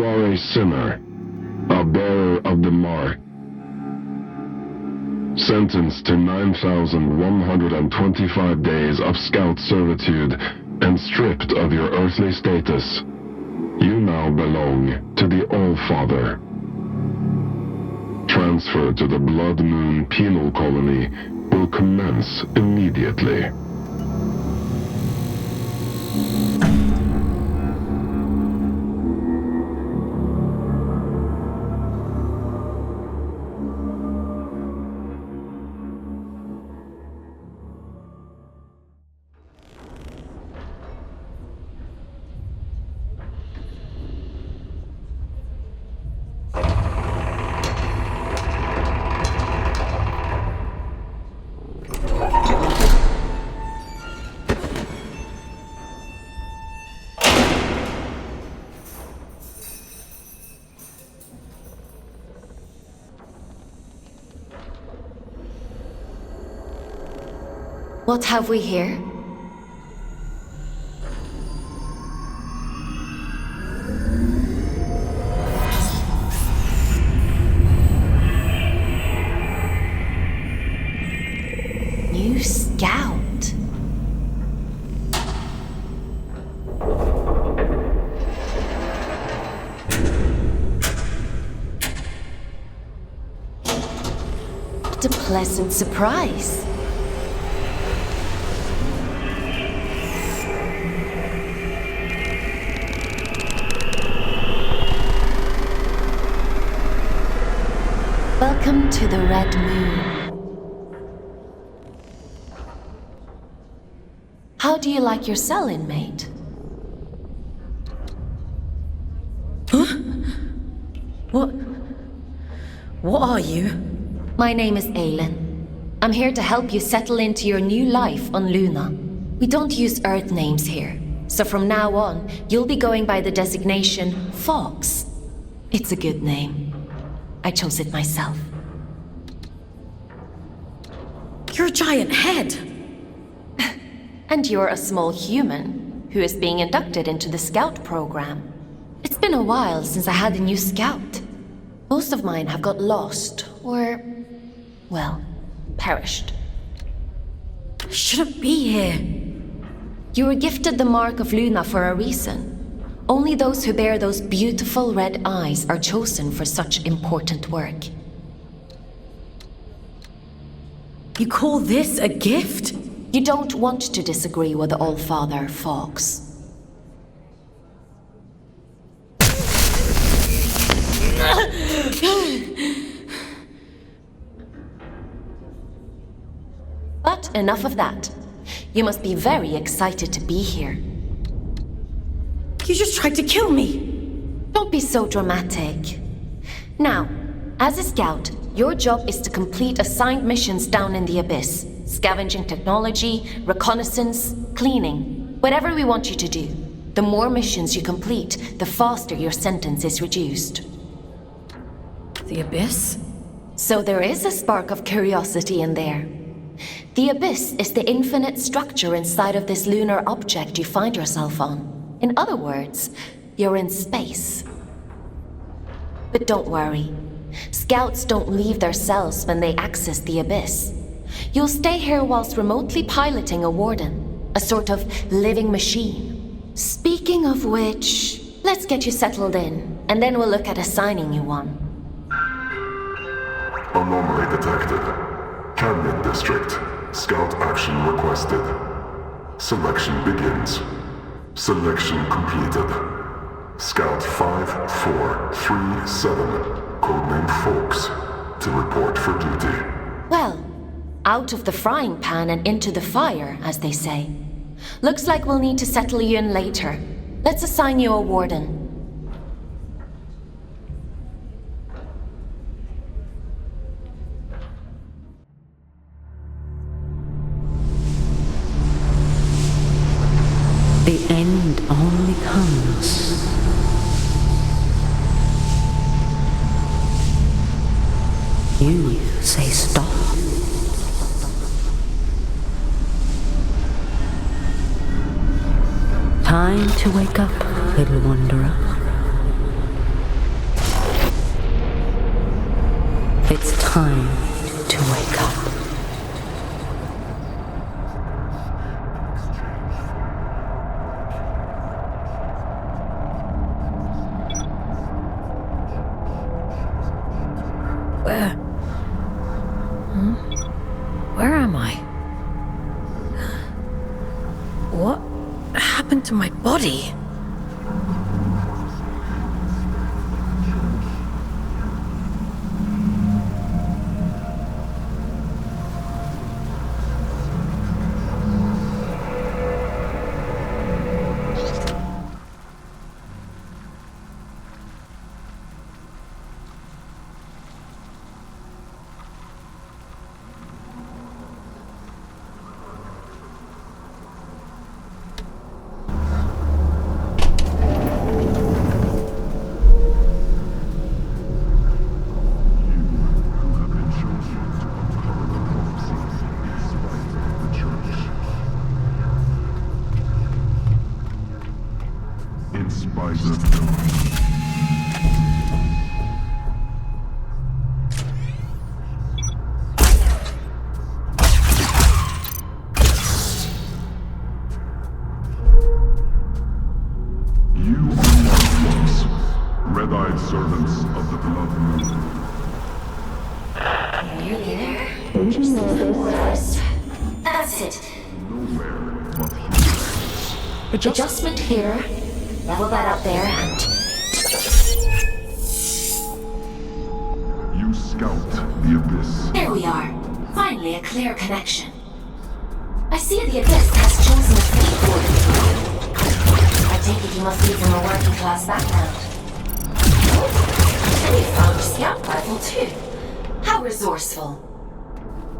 are a sinner, a bearer of the mark, sentenced to 9,125 days of scout servitude and stripped of your earthly status. You now belong to the All-Father. Transfer to the Blood Moon Penal Colony will commence immediately. What have we here? New scout. What a pleasant surprise. Welcome to the Red Moon. How do you like your cell, inmate? Huh? What are you? My name is Aylin. I'm here to help you settle into your new life on Luna. We don't use Earth names here, so from now on, you'll be going by the designation Fox. It's a good name. I chose it myself. You're a giant head. And you're a small human who is being inducted into the scout program. It's been a while since I had a new scout. Most of mine have got lost or, well, perished. I shouldn't be here. You were gifted the mark of Luna for a reason. Only those who bear those beautiful red eyes are chosen for such important work. You call this a gift? You don't want to disagree with the All-Father, Fox. But enough of that. You must be very excited to be here. You just tried to kill me. Don't be so dramatic. Now, as a scout, your job is to complete assigned missions down in the Abyss. Scavenging technology, reconnaissance, cleaning. Whatever we want you to do. The more missions you complete, the faster your sentence is reduced. The Abyss? So there is a spark of curiosity in there. The Abyss is the infinite structure inside of this lunar object you find yourself on. In other words, you're in space. But don't worry. Scouts don't leave their cells when they access the Abyss. You'll stay here whilst remotely piloting a warden, a sort of living machine. Speaking of which, let's get you settled in, and then we'll look at assigning you one. Anomaly detected. Canyon District. Scout action requested. Selection begins. Selection completed. Scout 5437, codename Fox, to report for duty. Well, out of the frying pan and into the fire, as they say. Looks like we'll need to settle you in later. Let's assign you a warden. The end only comes you say stop. Time to wake up, little wanderer. It's time to wake up. Where am I? What happened to my body? red-eyed servants of the beloved moon. Nearly there. Just need the orders. That's it. Nowhere but here. Adjustment here. Level that up there and... You scout the abyss. There we are. Finally a clear connection. I see the abyss has chosen a fate order. I take it you must be from a working class background. And you found a scout rifle too. How resourceful.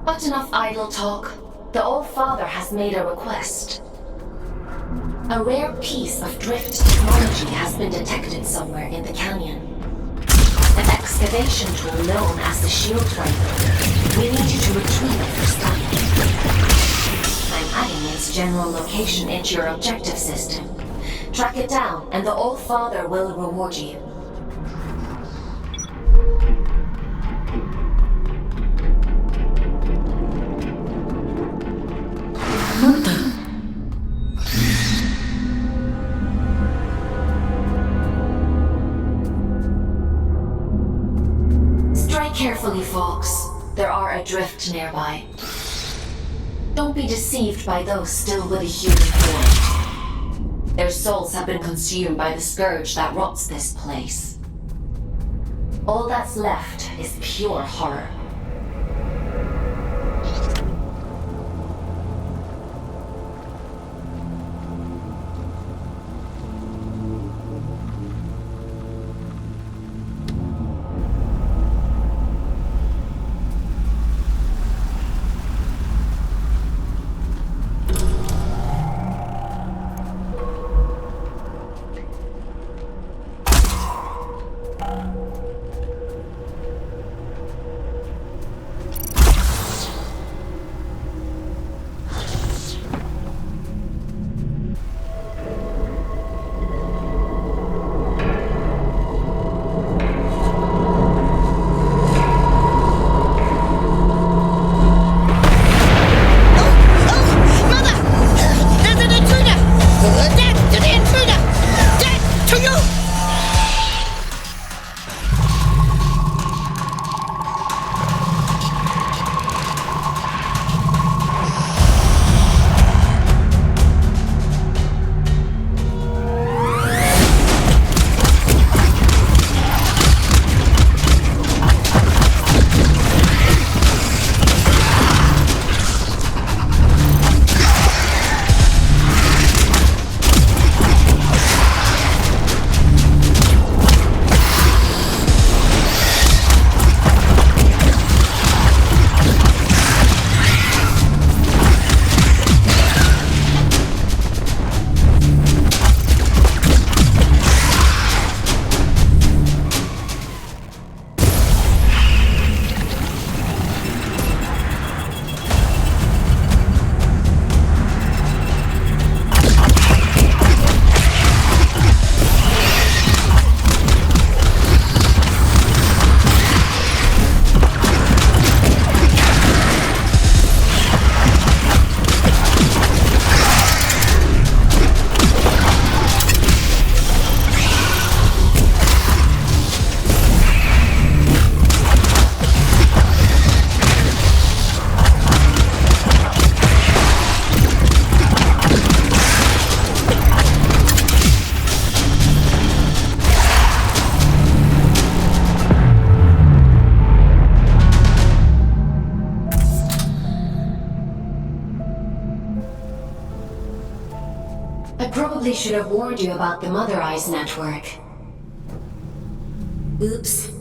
But enough idle talk. The Old Father has made a request. A rare piece of drift technology has been detected somewhere in the canyon. An excavation tool known as the Shield Rifle. We need you to retrieve it for study. I'm adding its general location into your objective system. Track it down, and the Old Father will reward you. What the? Strike carefully, folks. There are Adrift nearby. Don't be deceived by those still with a human form. Their souls have been consumed by the scourge that rots this place. All that's left is pure horror. I probably should have warned you about the Mother Eyes network. Oops.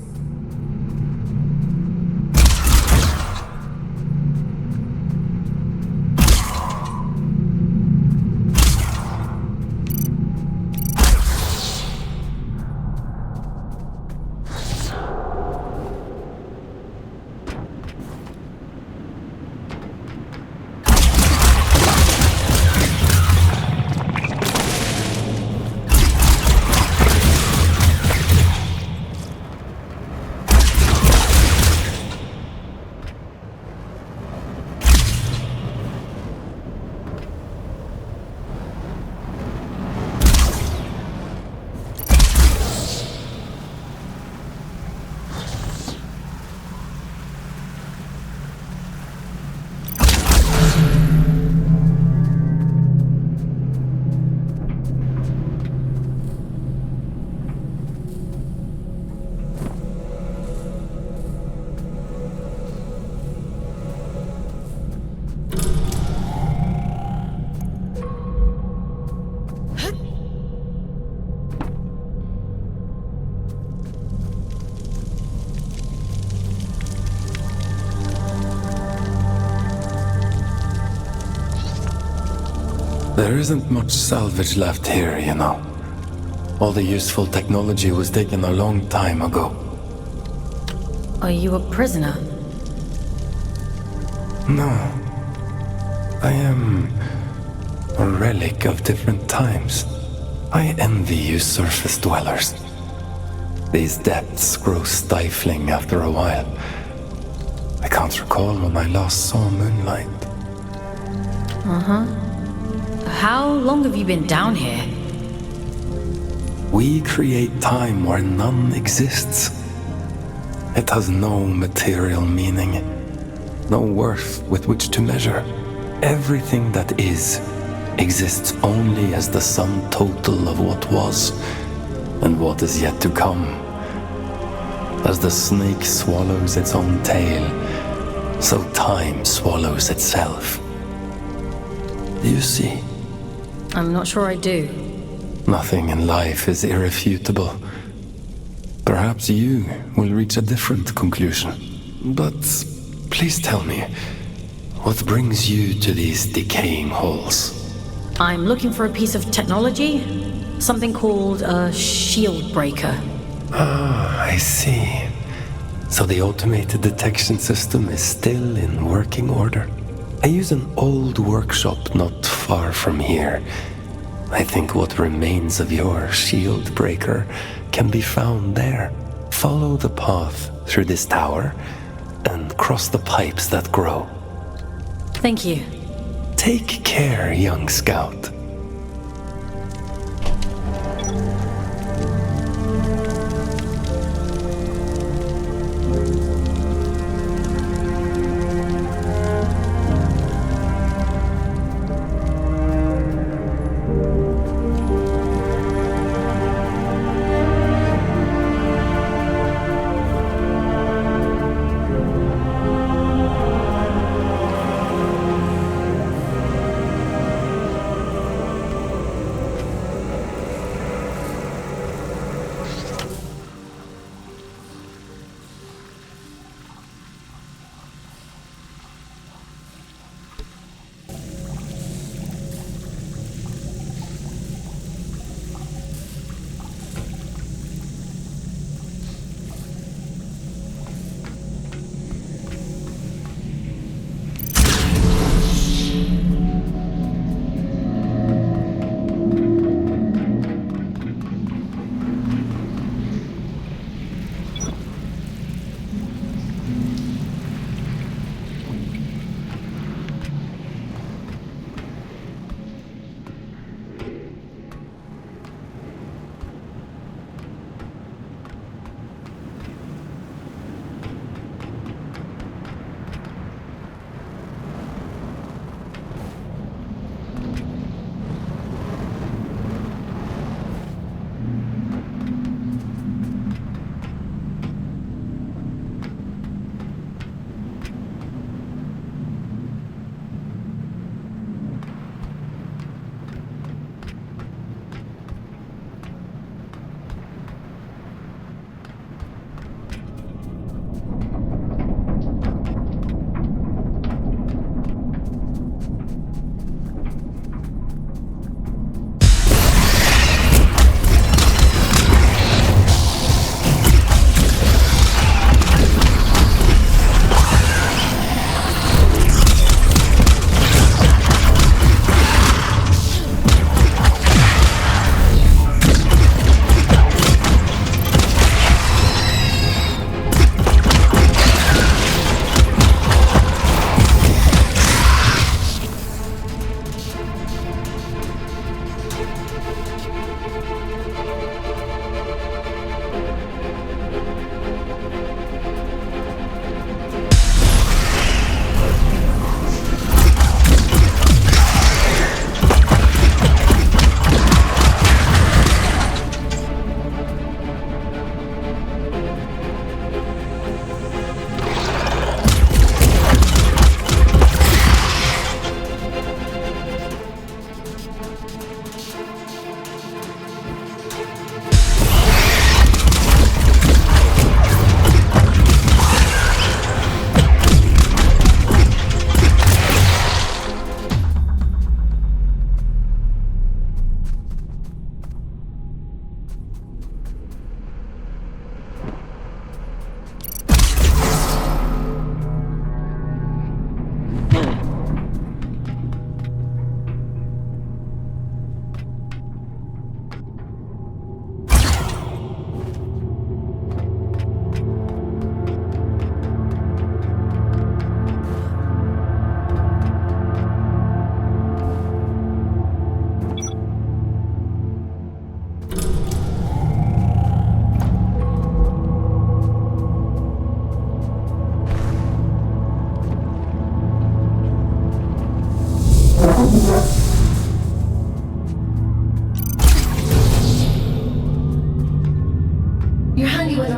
There isn't much salvage left here, you know. All the useful technology was taken a long time ago. Are you a prisoner? No. I am a relic of different times. I envy you surface dwellers. These depths grow stifling after a while. I can't recall when I last saw moonlight. How long have you been down here? We create time where none exists. It has no material meaning, no worth with which to measure. Everything that is exists only as the sum total of what was and what is yet to come. As the snake swallows its own tail, so time swallows itself. Do you see? I'm not sure I do. Nothing in life is irrefutable. Perhaps you will reach a different conclusion. But please tell me, what brings you to these decaying halls? I'm looking for a piece of technology. Something called a shield breaker. Ah, I see. So the automated detection system is still in working order. I use an old workshop not far from here. I think what remains of your shield breaker can be found there. Follow the path through this tower and cross the pipes that grow. Thank you. Take care, young scout.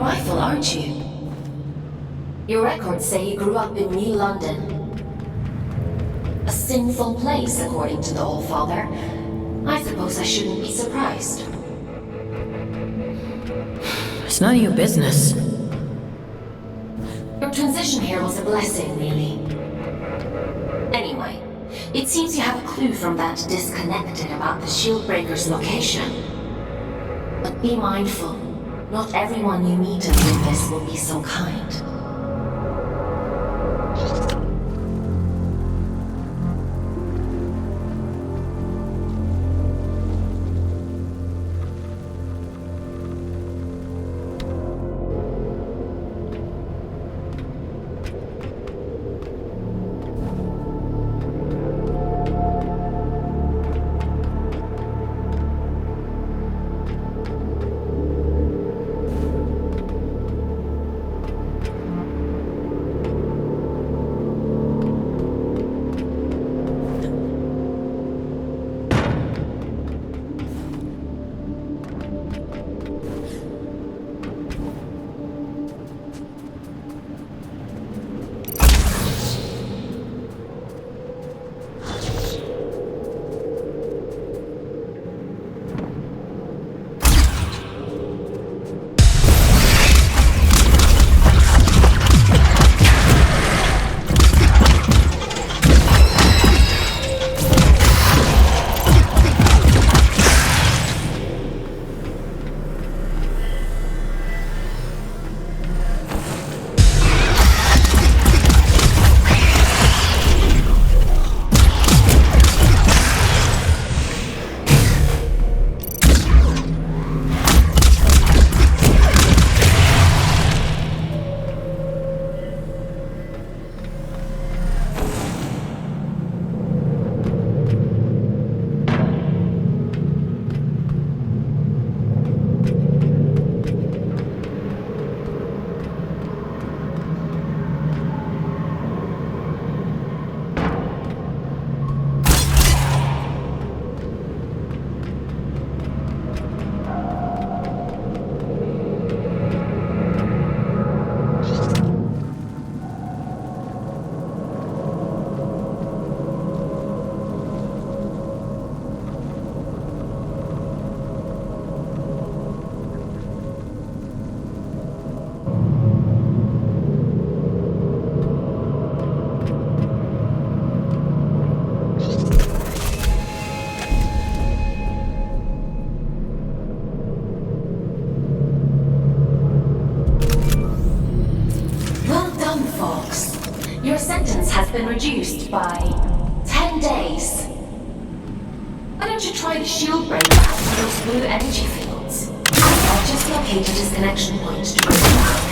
rifle, aren't you? Your records say you grew up in New London. A sinful place, according to the All-Father. I suppose I shouldn't be surprised. It's none of your business. Your transition here was a blessing, really. Anyway, it seems you have a clue from that disconnected about the Shieldbreaker's location. But be mindful. Not everyone you meet in this will be so kind. Been reduced by 10 days. Why don't you try the shield breaker out of those blue energy fields? I've just located his connection point to bring him out.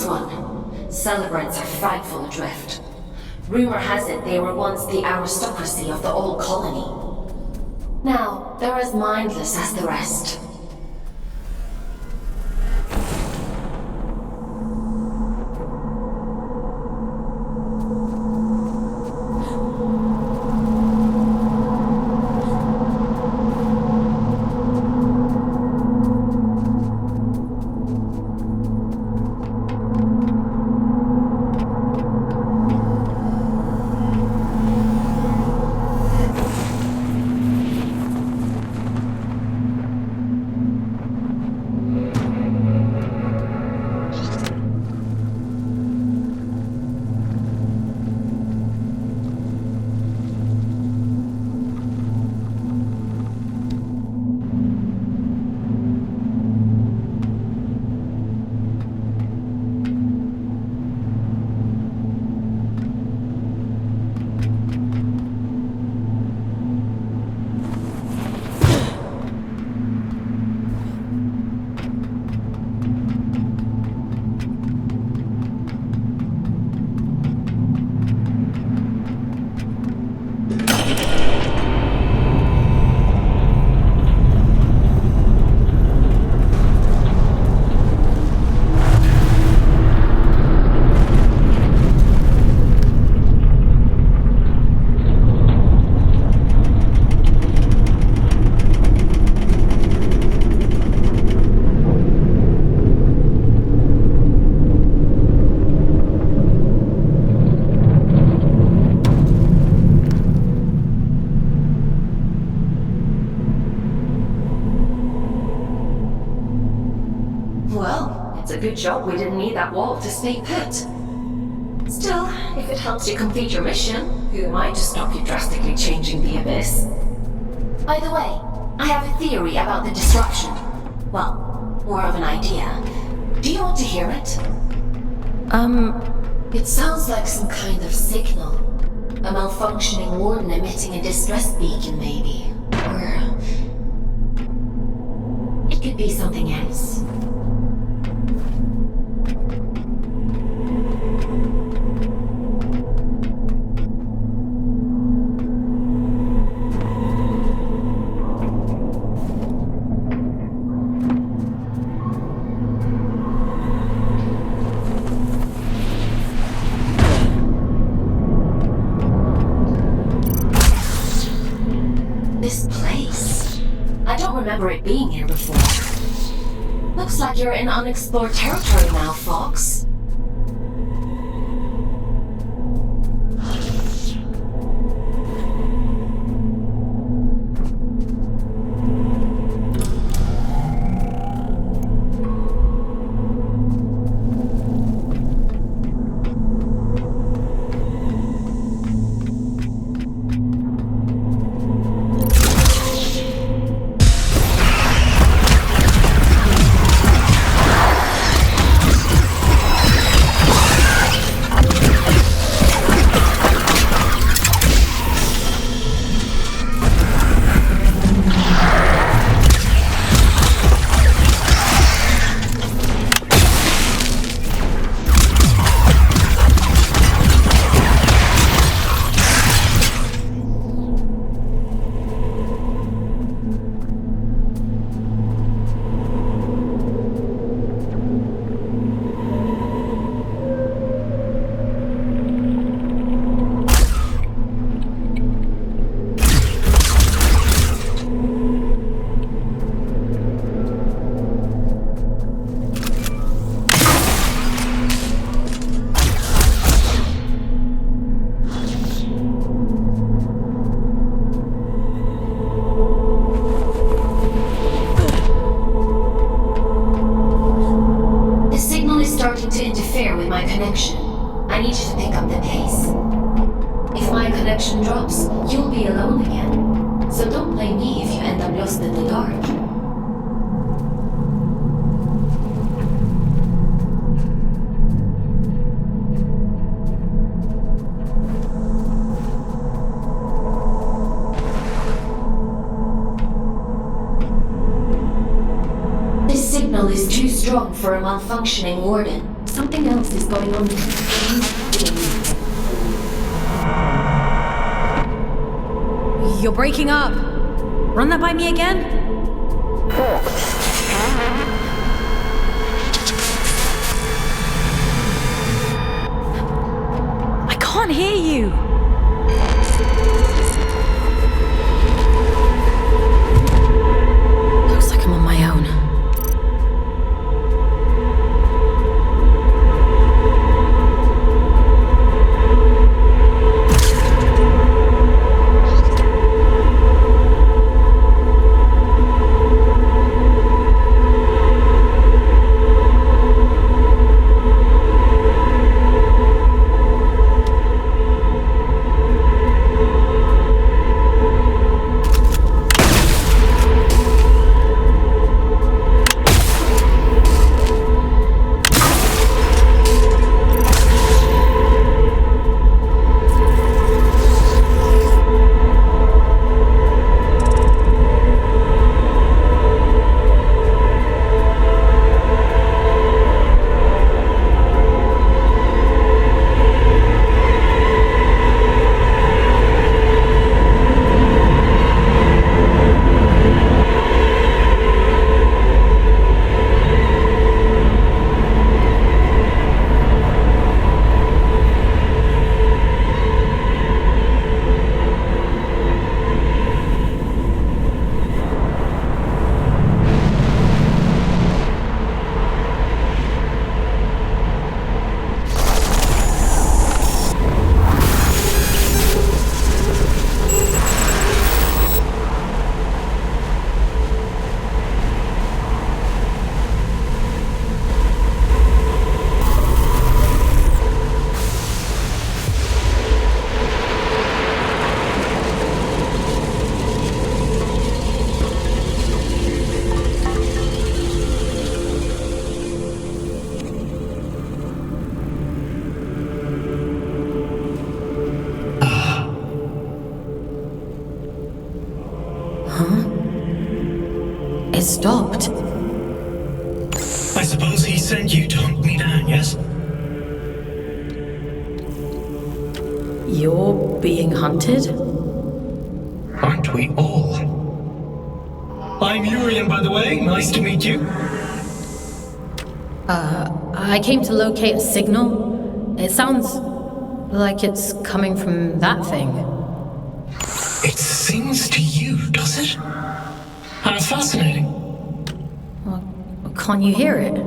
this one. Celebrants are frightful adrift. Rumor has it they were once the aristocracy of the old colony. Now, they're as mindless as the rest. Good job we didn't need that wall to stay put. Still, if it helps you complete your mission, who am I to stop you drastically changing the Abyss? By the way, I have a theory about the disruption. Well, more of an idea. Do you want to hear it? It sounds like some kind of signal. A malfunctioning warden emitting a distress beacon, maybe. Or... it could be something else. Remember it being here before. Looks like you're in unexplored territory now, Fox. For a malfunctioning warden. Something Something else is going on. You're breaking up. Run that by me again? I can't hear you. Looks like I'm on my own. It stopped. I suppose he sent you to hunt me down, yes? You're being hunted? Aren't we all? I'm Urian, by the way. Nice to meet you. I came to locate a signal. It sounds like it's coming from that thing. It sings to you, does it? How fascinating. Can't you hear it?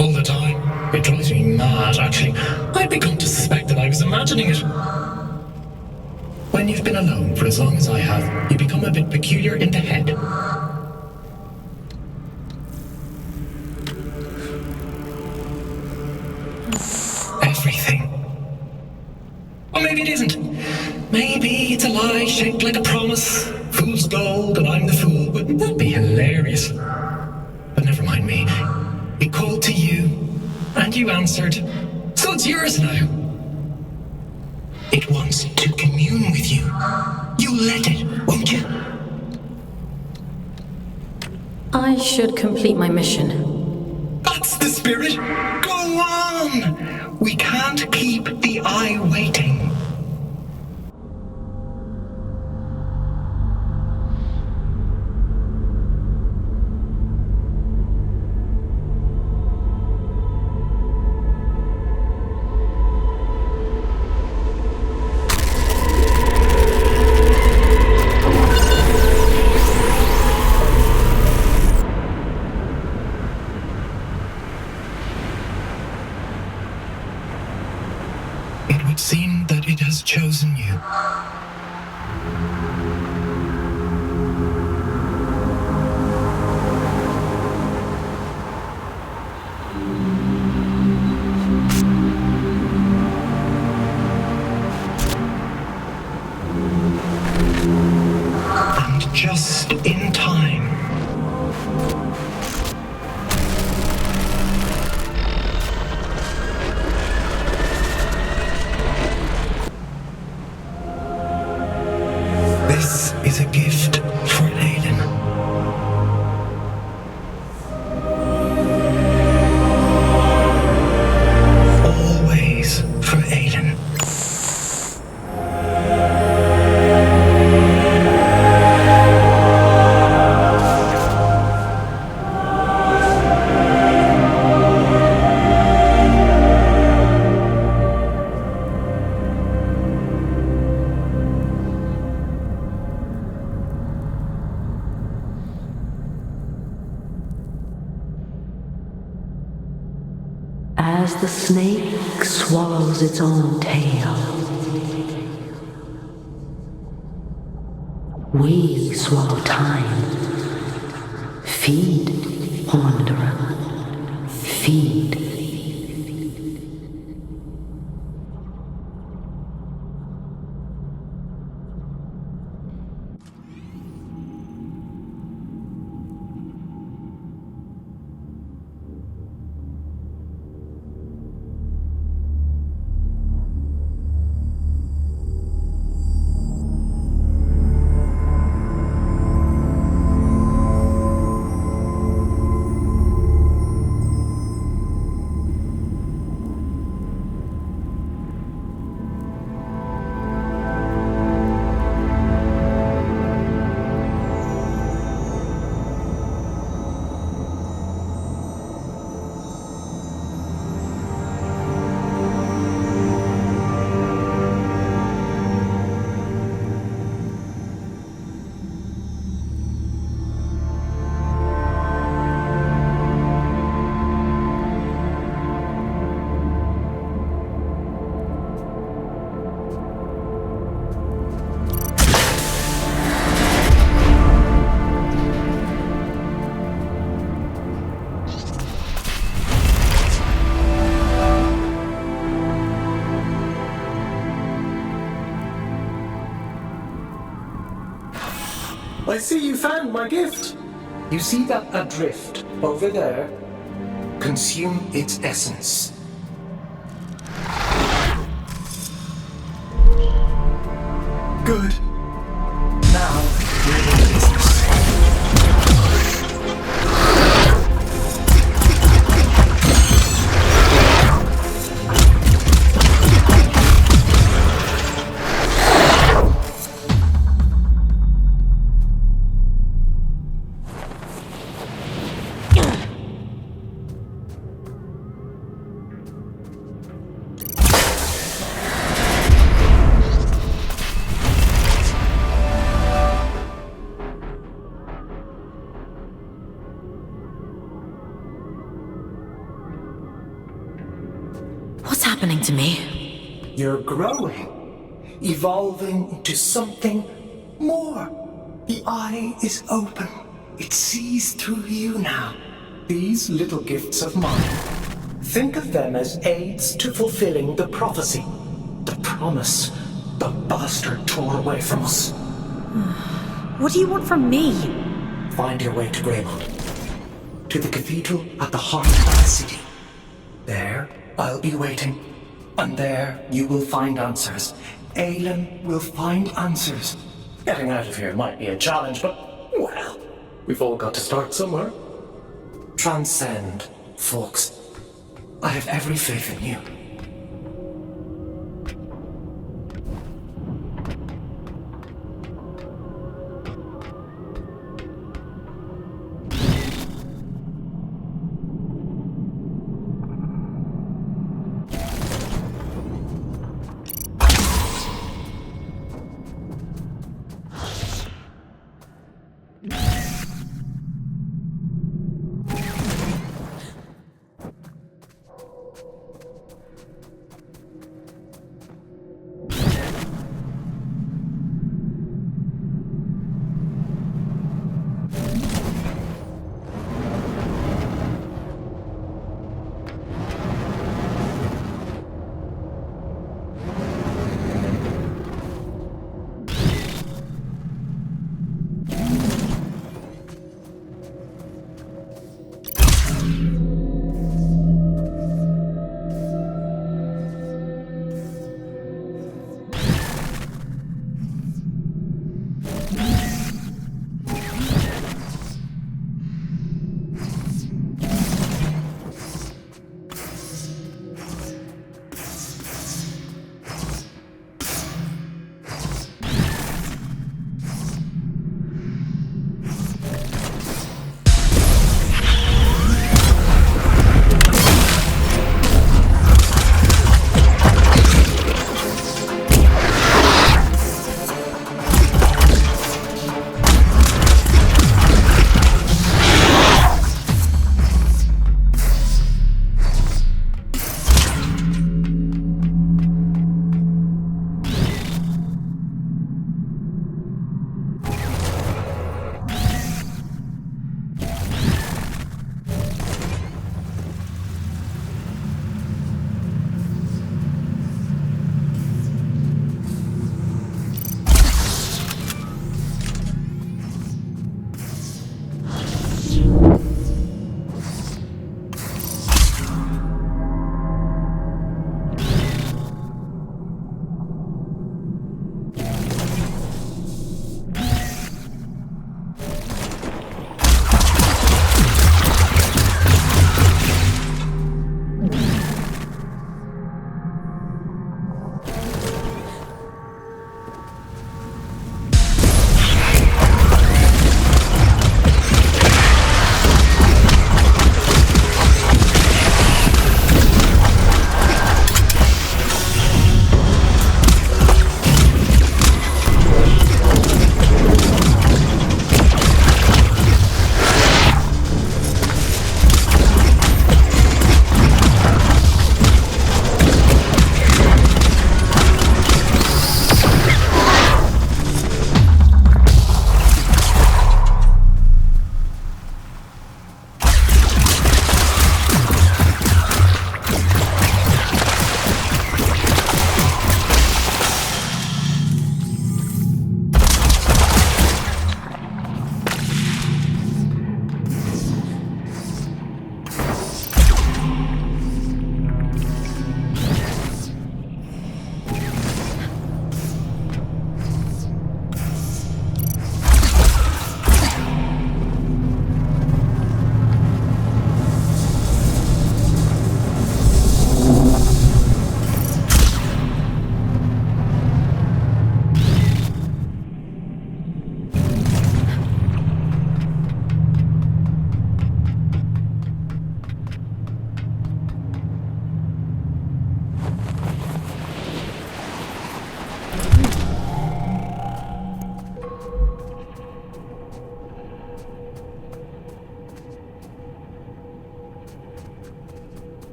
All the time. It drives me mad, actually. I've begun to suspect that I was imagining it. When you've been alone for as long as I have, you become a bit peculiar in the head. Everything. Or maybe it isn't. Maybe it's a lie shaped like a promise. Fool's gold and I'm the fool. Wouldn't that be hilarious? But never mind me. It called to you, and you answered. So it's yours now. It wants to commune with you. You let it, won't you? I should complete my mission. That's the spirit. Go on. We can't keep the eye waiting. Chosen you. And just in time. This is a gift for Aiden. snake swallows its own tail. We swallow time. Feed, wanderer. Feed. I see you found my gift. You see that adrift over there? Consume its essence. Good. Now, we're in business. What's happening to me? You're growing, evolving into something more. The eye is open. It sees through you now. These little gifts of mine, think of them as aids to fulfilling the prophecy, the promise the bastard tore away from us. What do you want from me? Find your way to Greymont, to the cathedral at the heart of the city. There, I'll be waiting, and there you will find answers. Aelin will find answers. Getting out of here might be a challenge, but, well, we've all got to start somewhere. Transcend, folks. I have every faith in you.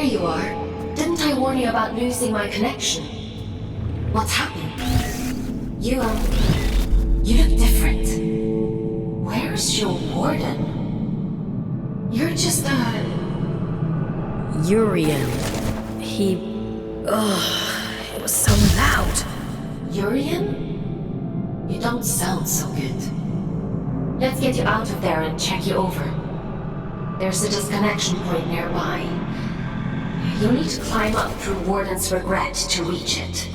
you are. Didn't I warn you about losing my connection? What's happened? You look different. Where's your warden? You're just Urian. It was so loud. Urian? You don't sound so good. Let's get you out of there and check you over. There's a disconnection point nearby. You'll need to climb up through Warden's Regret to reach it.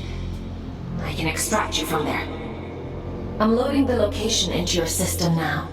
I can extract you from there. I'm loading the location into your system now.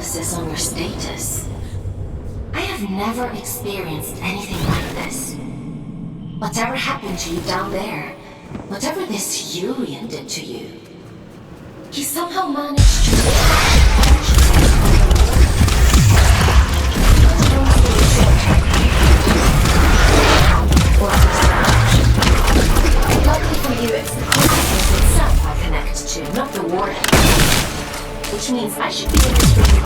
analysis on your status. I have never experienced anything like this. Whatever happened to you down there, whatever this Urian did to you, he somehow managed to... Luckily for you, it's the consciousness itself I connect to, not the warden. Which means I should be able to bring you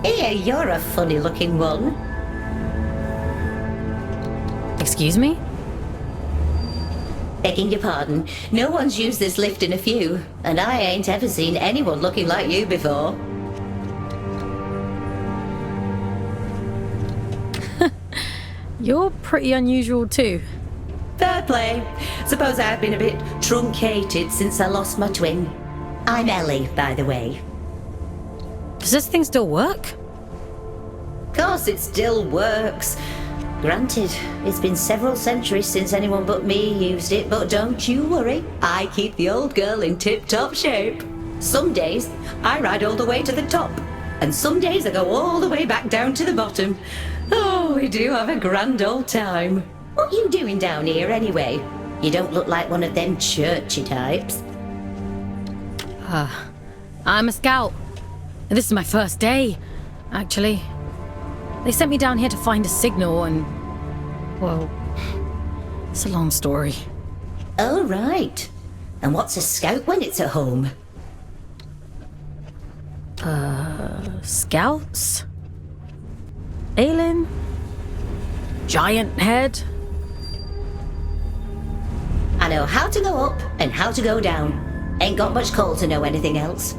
Here, you're a funny-looking one. Excuse me? Begging your pardon, no one's used this lift in a few, and I ain't ever seen anyone looking like you before. You're pretty unusual too. Fair play. Suppose I've been a bit truncated since I lost my twin. I'm Ellie, by the way. Does this thing still work? Course it still works. Granted, it's been several centuries since anyone but me used it, but don't you worry. I keep the old girl in tip-top shape. Some days, I ride all the way to the top, and some days I go all the way back down to the bottom. Oh, we do have a grand old time. What you doing down here anyway? You don't look like one of them churchy types. I'm a scout. And this is my first day, actually. They sent me down here to find a signal and... well, it's a long story. Oh, right. And what's a scout when it's at home? Scouts? Alien? Giant head? I know how to go up and how to go down. Ain't got much call to know anything else.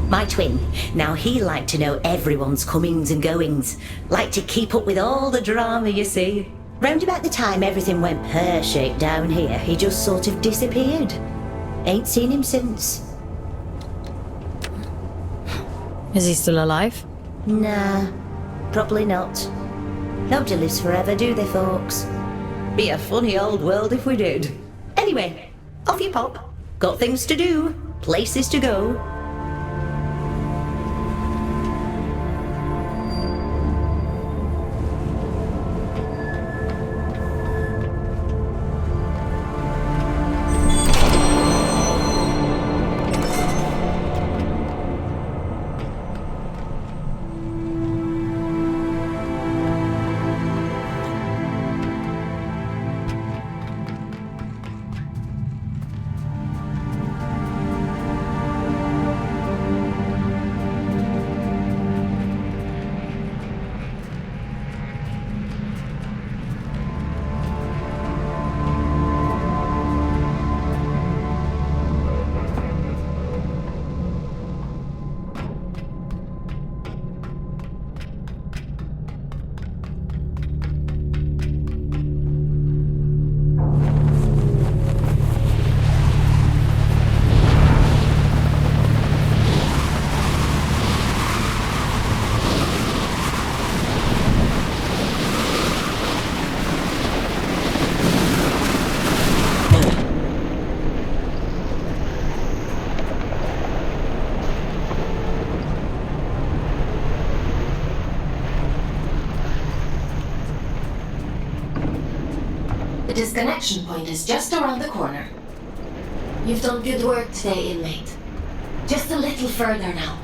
My twin, now he liked to know everyone's comings and goings. Liked to keep up with all the drama, you see. Round about the time everything went pear-shaped down here, he just sort of disappeared. Ain't seen him since. Is he still alive? Nah, probably not. Nobody lives forever, do they, folks? Be a funny old world if we did. Anyway, off you pop. Got things to do, places to go. The disconnection point is just around the corner. You've done good work today, inmate. Just a little further now.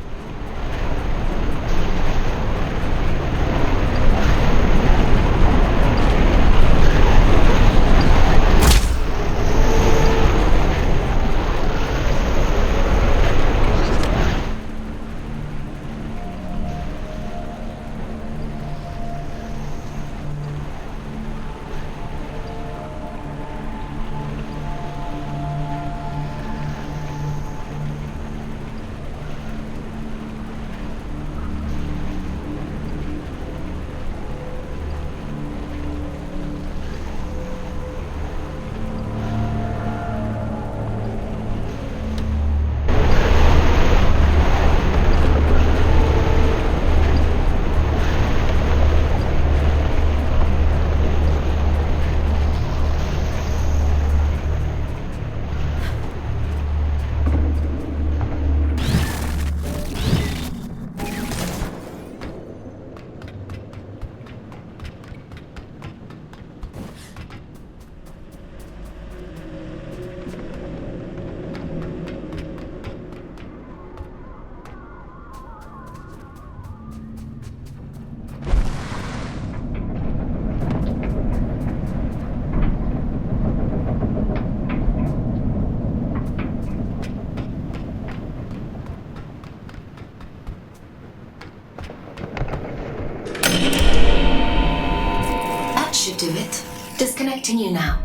Disconnecting you now.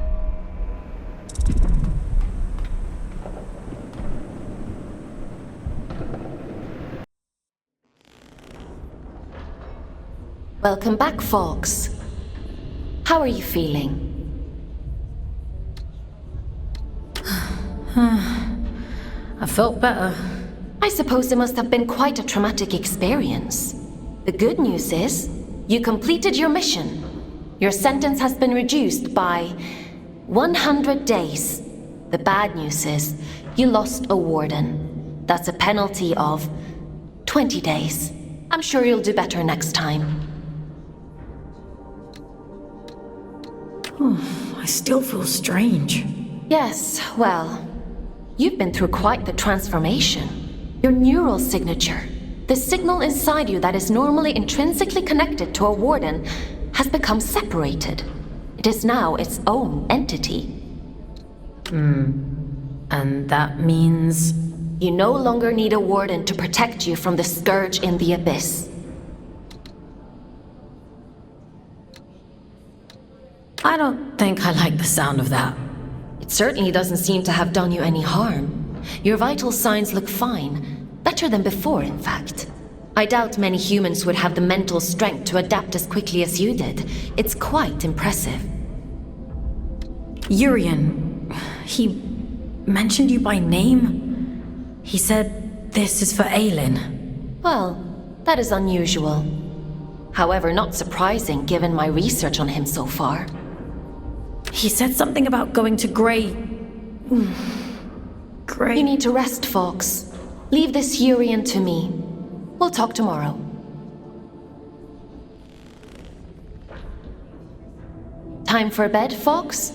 Welcome back, Fox. How are you feeling? I felt better. I suppose it must have been quite a traumatic experience. The good news is, you completed your mission. Your sentence has been reduced by 100 days. The bad news is, you lost a warden. That's a penalty of 20 days. I'm sure you'll do better next time. I still feel strange. Yes, well, you've been through quite the transformation. Your neural signature, the signal inside you that is normally intrinsically connected to a warden, has become separated. It is now its own entity. And that means... You no longer need a warden to protect you from the scourge in the abyss. I don't think I like the sound of that. It certainly doesn't seem to have done you any harm. Your vital signs look fine. Better than before, in fact. I doubt many humans would have the mental strength to adapt as quickly as you did. It's quite impressive. Urian, he mentioned you by name? He said this is for Aelin. Well, that is unusual. However, not surprising given my research on him so far. He said something about going to Grey... Grey... You need to rest, Fox. Leave this Urian to me. We'll talk tomorrow. Time for bed, Fox?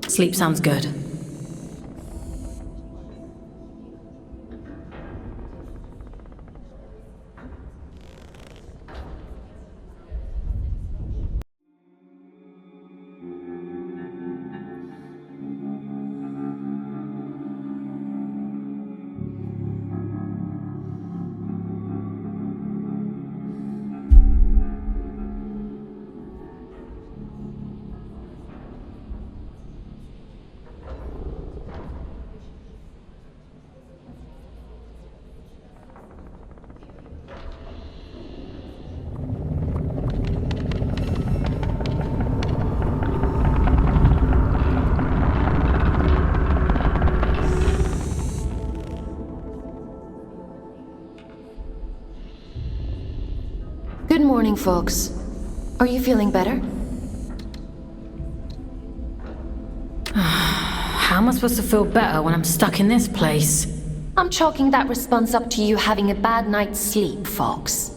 Sleep sounds good. Good morning, folks. Are you feeling better? How am I supposed to feel better when I'm stuck in this place? I'm chalking that response up to you having a bad night's sleep, Fox.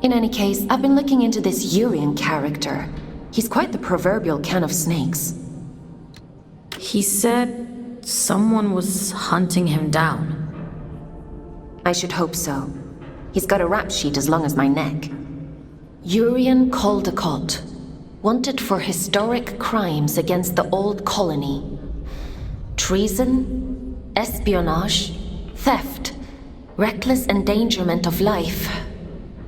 In any case, I've been looking into this Urian character. He's quite the proverbial can of snakes. He said someone was hunting him down. I should hope so. He's got a rap sheet as long as my neck. Urian Caldecott, wanted for historic crimes against the old colony. Treason, espionage, theft, reckless endangerment of life.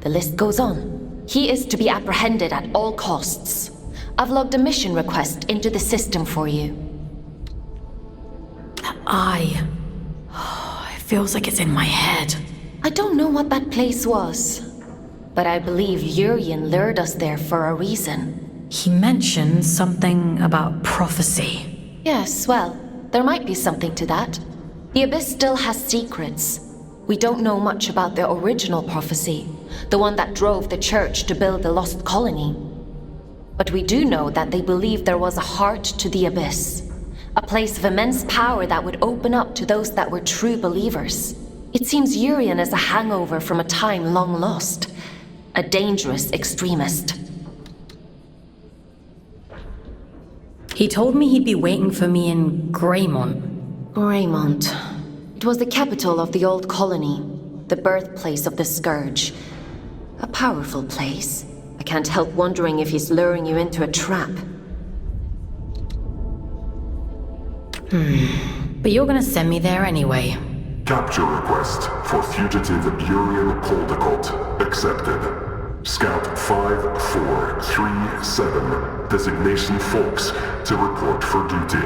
The list goes on. He is to be apprehended at all costs. I've logged a mission request into the system for you. That eye... it feels like it's in my head. I don't know what that place was, but I believe Urian lured us there for a reason. He mentioned something about prophecy. Yes, well, there might be something to that. The Abyss still has secrets. We don't know much about the original prophecy, the one that drove the Church to build the lost colony. But we do know that they believed there was a heart to the Abyss, a place of immense power that would open up to those that were true believers. It seems Urian is a hangover from a time long lost. A dangerous extremist. He told me he'd be waiting for me in Greymont. Greymont. It was the capital of the old colony, the birthplace of the Scourge. A powerful place. I can't help wondering if he's luring you into a trap. But you're gonna send me there anyway. Capture request for fugitive Urian Caldecott accepted. Scout 5437, designation Fox, to report for duty.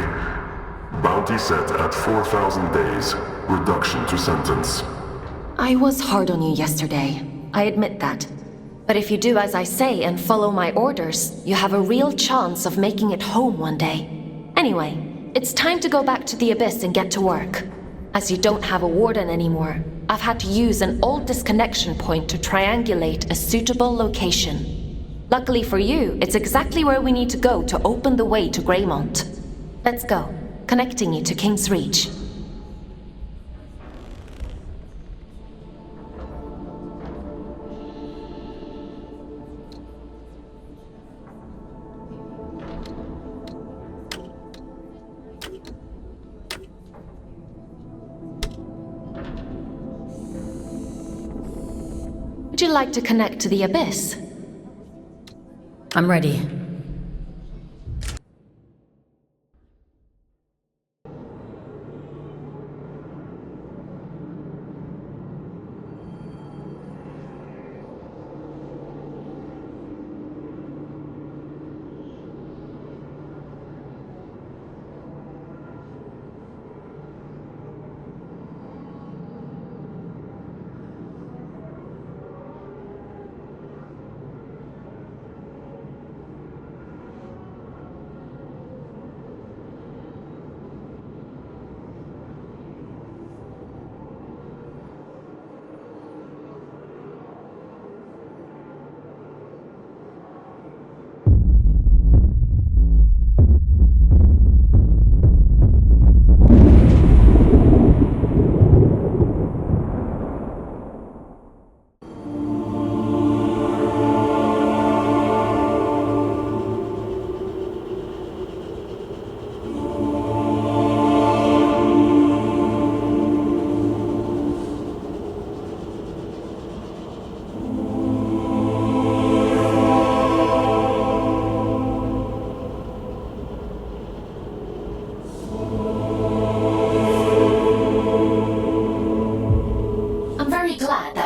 Bounty set at 4,000 days, reduction to sentence. I was hard on you yesterday. I admit that. But if you do as I say and follow my orders, you have a real chance of making it home one day. Anyway, it's time to go back to the Abyss and get to work. As you don't have a warden anymore, I've had to use an old disconnection point to triangulate a suitable location. Luckily for you, it's exactly where we need to go to open the way to Greymont. Let's go, connecting you to King's Reach. Would you like to connect to the Abyss? I'm ready.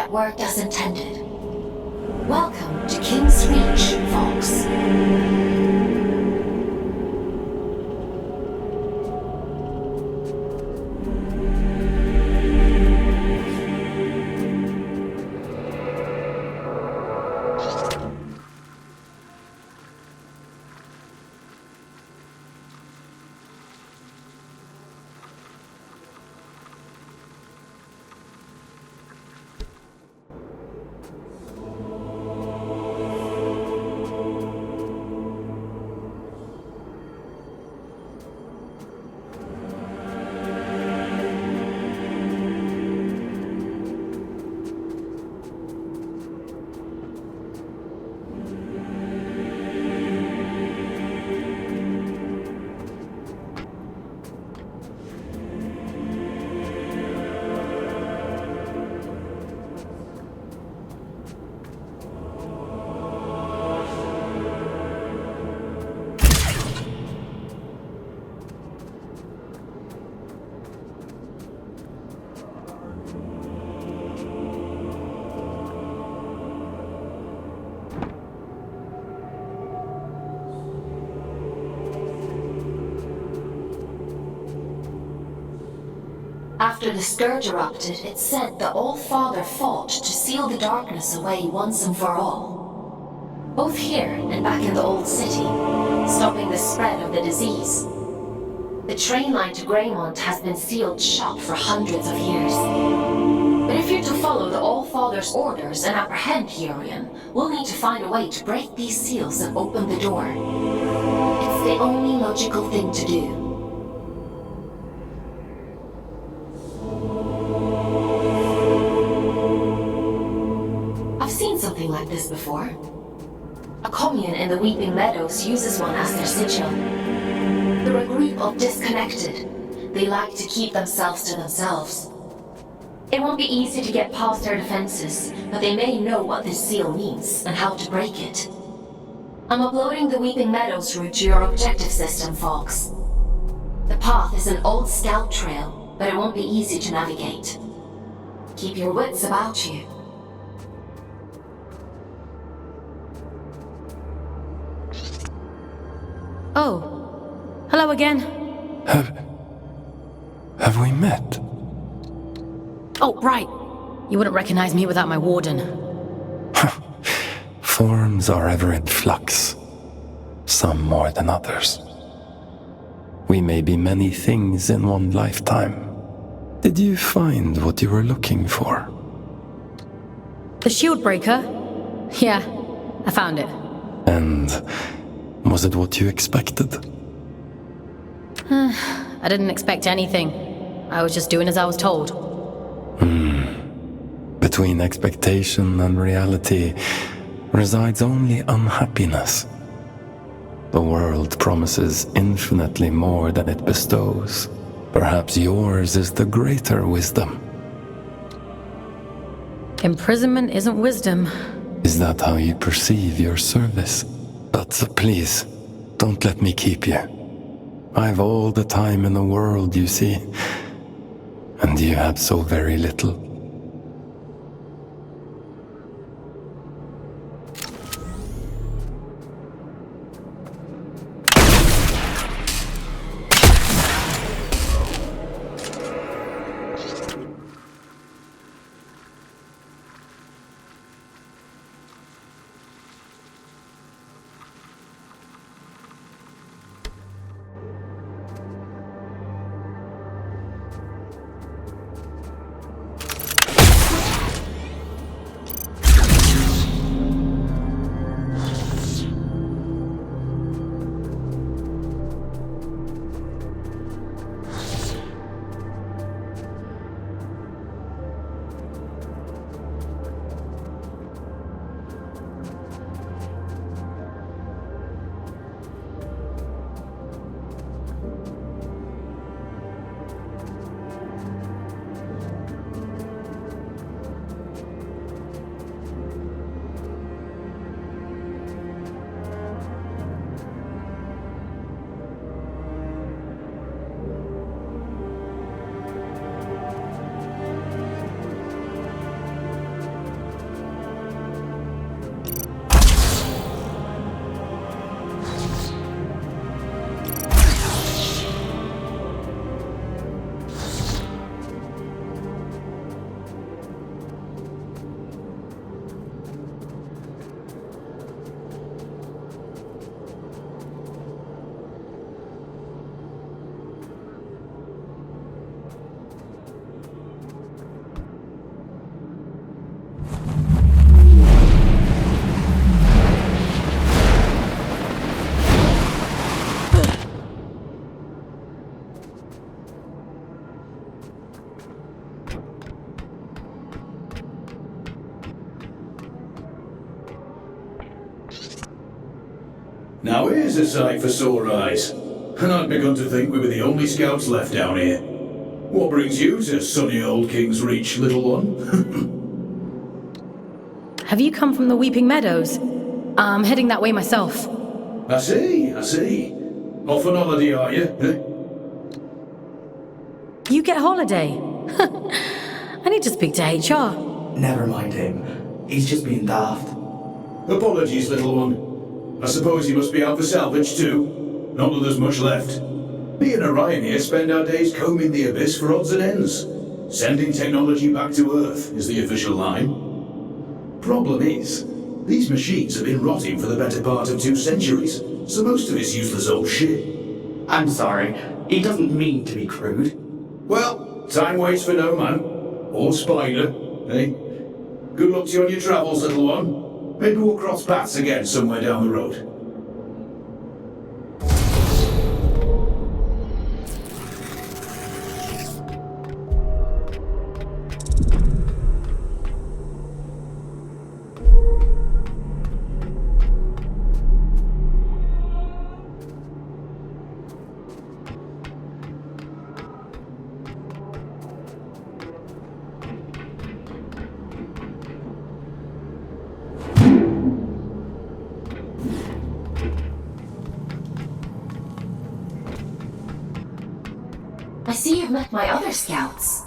Worked as intended. Welcome to King's Reach, Fox. After the Scourge erupted, it said the All-Father fought to seal the darkness away once and for all. Both here and back in the Old City, stopping the spread of the disease. The train line to Greymont has been sealed shut for hundreds of years. But if you're to follow the All-Father's orders and apprehend Hurian, we'll need to find a way to break these seals and open the door. It's the only logical thing to do. Something like this before. A commune in the Weeping Meadows uses one as their sigil. They're a group of disconnected. They like to keep themselves to themselves. It won't be easy to get past their defenses, but they may know what this seal means and how to break it. I'm uploading the Weeping Meadows route to your objective system, Fox. The path is an old scout trail, but it won't be easy to navigate. Keep your wits about you. Oh. Hello again. Have we met? Oh, right. You wouldn't recognize me without my warden. Forms are ever in flux. Some more than others. We may be many things in one lifetime. Did you find what you were looking for? The shield breaker? Yeah, I found it. And was it what you expected? I didn't expect anything. I was just doing as I was told. Between expectation and reality resides only unhappiness. The world promises infinitely more than it bestows. Perhaps yours is the greater wisdom. Imprisonment isn't wisdom. Is that how you perceive your service? But please, don't let me keep you. I've all the time in the world, you see. And you have so very little. Now here's a sight for sore eyes. And I'd begun to think we were the only scouts left down here. What brings you to sunny old King's Reach, little one? Have you come from the Weeping Meadows? I'm heading that way myself. I see. Off on holiday, are you? You get holiday? I need to speak to HR. Never mind him. He's just being daft. Apologies, little one. I suppose you must be out for salvage too. Not that there's much left. Me and Orion here spend our days combing the abyss for odds and ends. Sending technology back to Earth is the official line. Problem is, these machines have been rotting for the better part of 2 centuries, so most of it's useless old shit. I'm sorry. He doesn't mean to be crude. Well, time waits for no man. Or spider, eh? Good luck to you on your travels, little one. Maybe we'll cross paths again somewhere down the road. I see you've met my other scouts.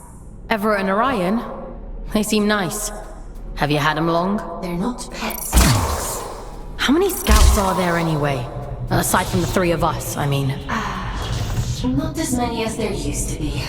Everett and Orion? They seem nice. Have you had them long? They're not pets. How many scouts are there anyway? Aside from the three of us, I mean. Not as many as there used to be.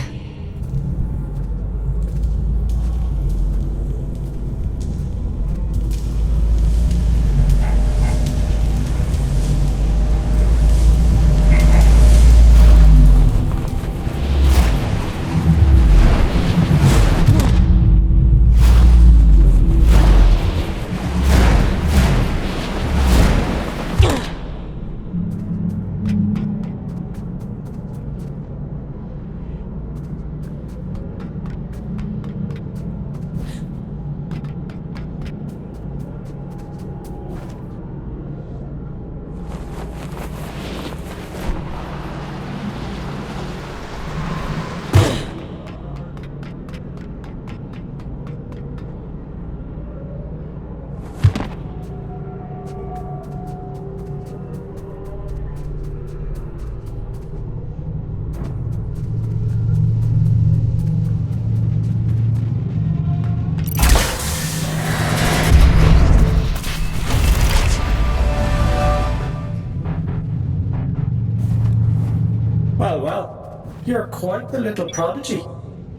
Well, you're quite the little prodigy.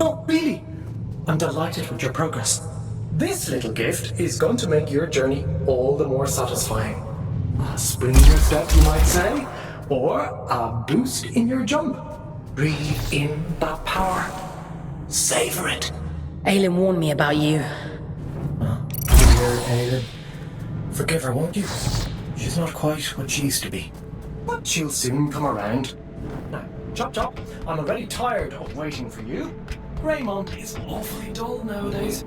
Oh, really? I'm delighted with your progress. This little gift is going to make your journey all the more satisfying. A spring in your step, you might say, or a boost in your jump. Breathe in that power. Savor it. Aylin warned me about you. Dear Aylin. Forgive her, won't you? She's not quite what she used to be. But she'll soon come around. Now, Chop Chop, I'm already tired of waiting for you. Greymont is awfully dull nowadays.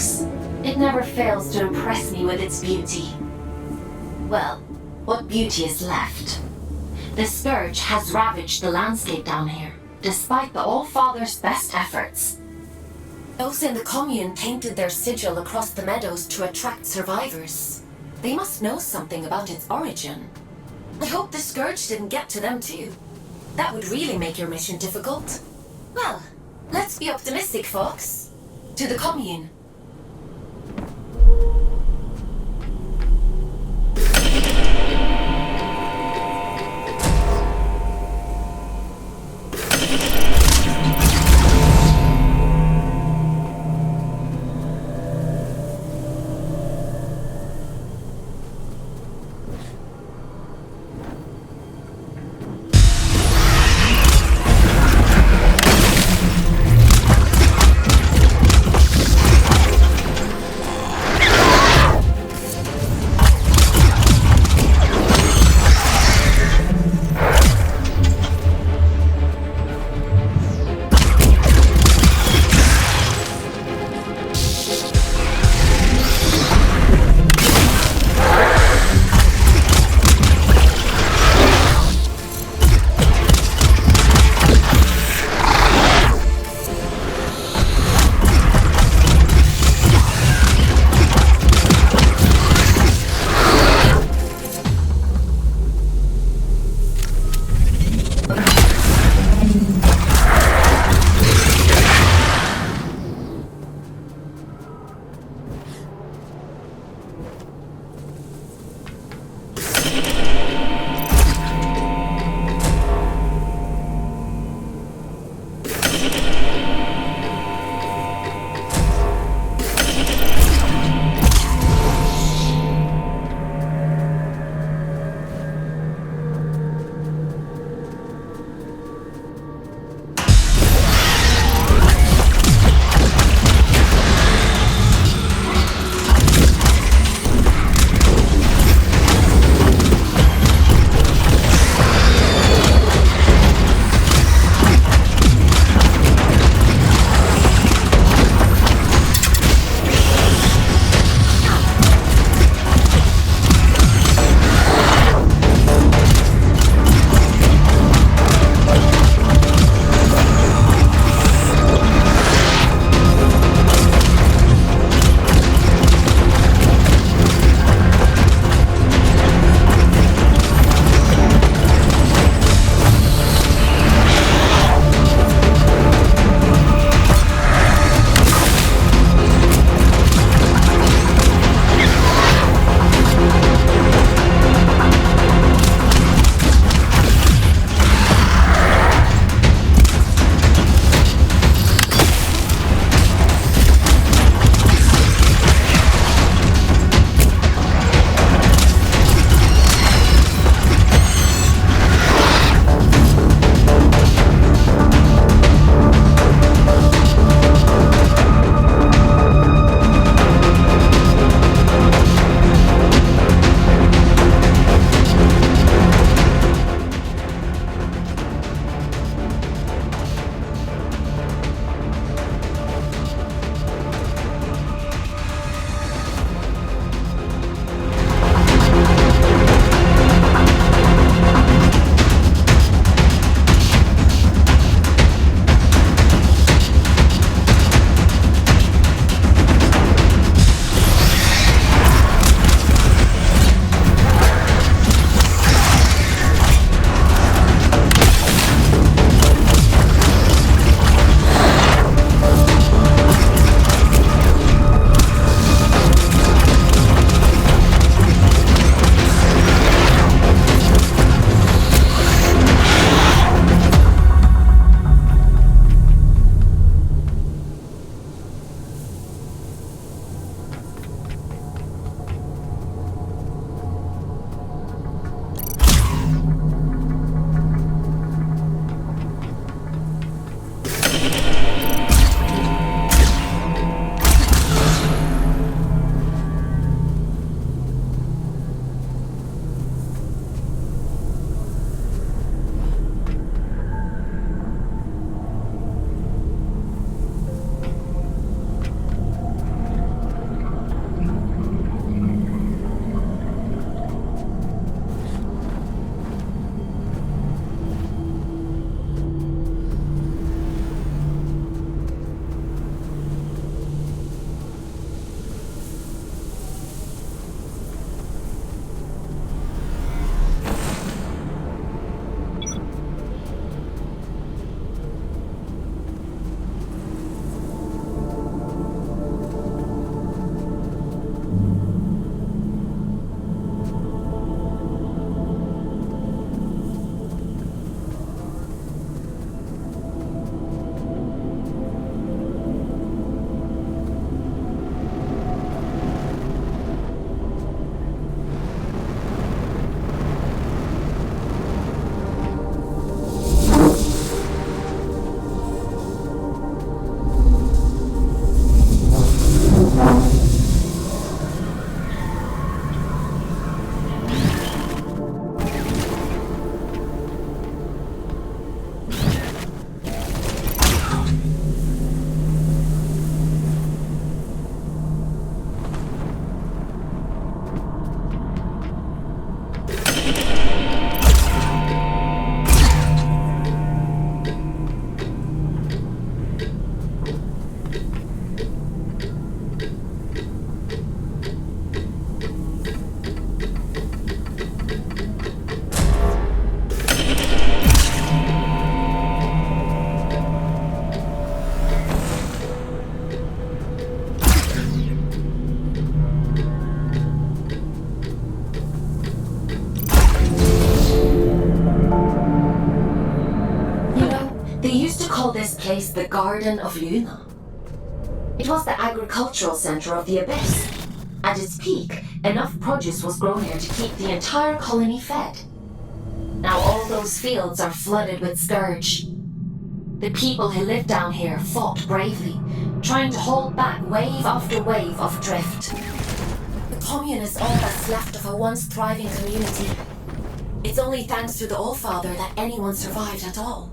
close, it never fails to impress me with its beauty. Well, what beauty is left? The Scourge has ravaged the landscape down here, despite the All-Father's best efforts. Those in the commune painted their sigil across the meadows to attract survivors. They must know something about its origin. I hope the Scourge didn't get to them too. That would really make your mission difficult. Well, let's be optimistic, folks. To the commune. is the Garden of Luna. It was the agricultural center of the Abyss. At its peak, enough produce was grown here to keep the entire colony fed. Now all those fields are flooded with scourge. The people who lived down here fought bravely, trying to hold back wave after wave of drift. The commune is all that's left of a once thriving community. It's only thanks to the Allfather that anyone survived at all.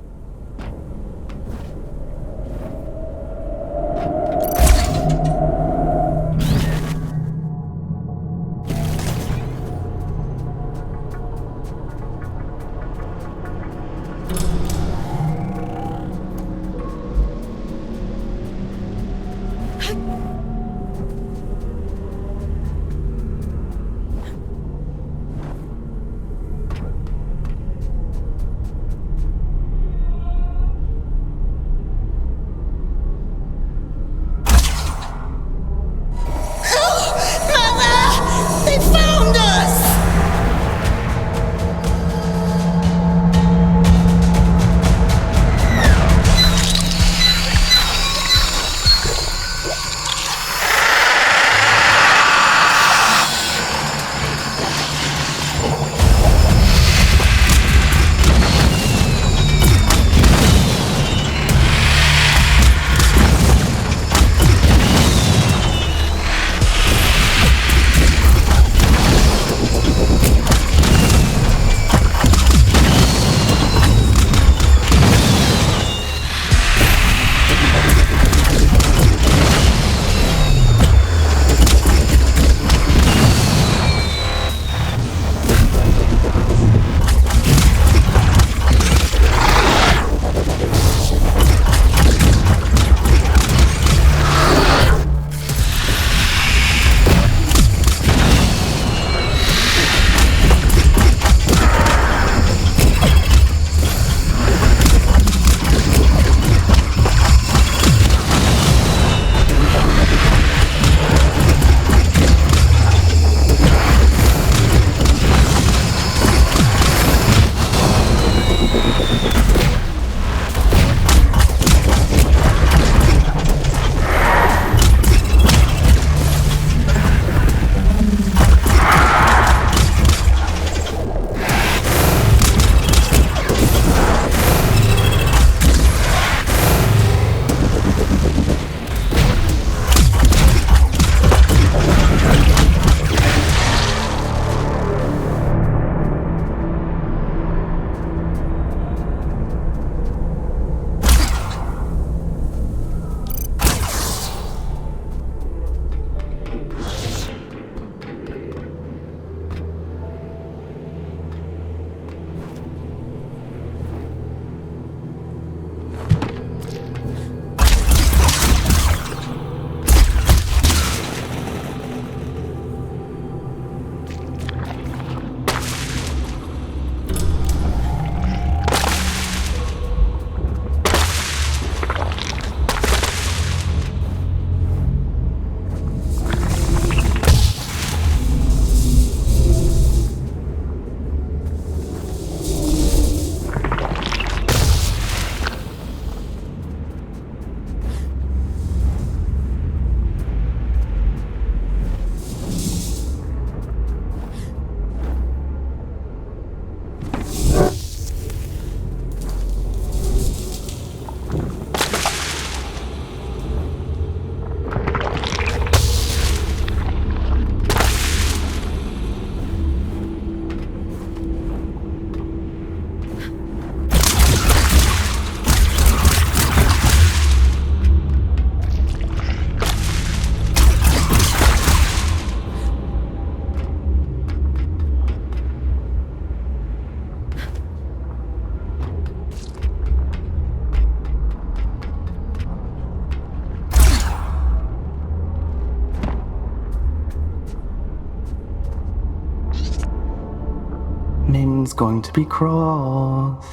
Min's going to be cross.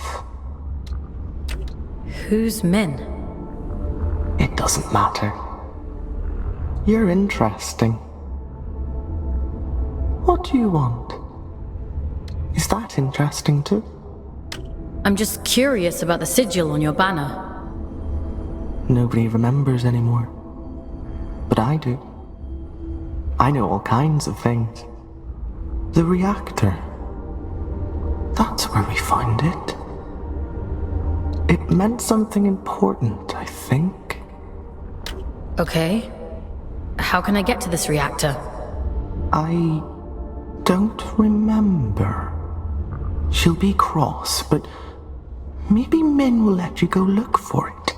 Who's Min? It doesn't matter. You're interesting. What do you want? Is that interesting too? I'm just curious about the sigil on your banner. nobody remembers anymore. But I do. I know all kinds of things. The reactor. That's where we found it. It meant something important, I think. Okay. How can I get to this reactor? I don't remember. She'll be cross, but maybe Min will let you go look for it.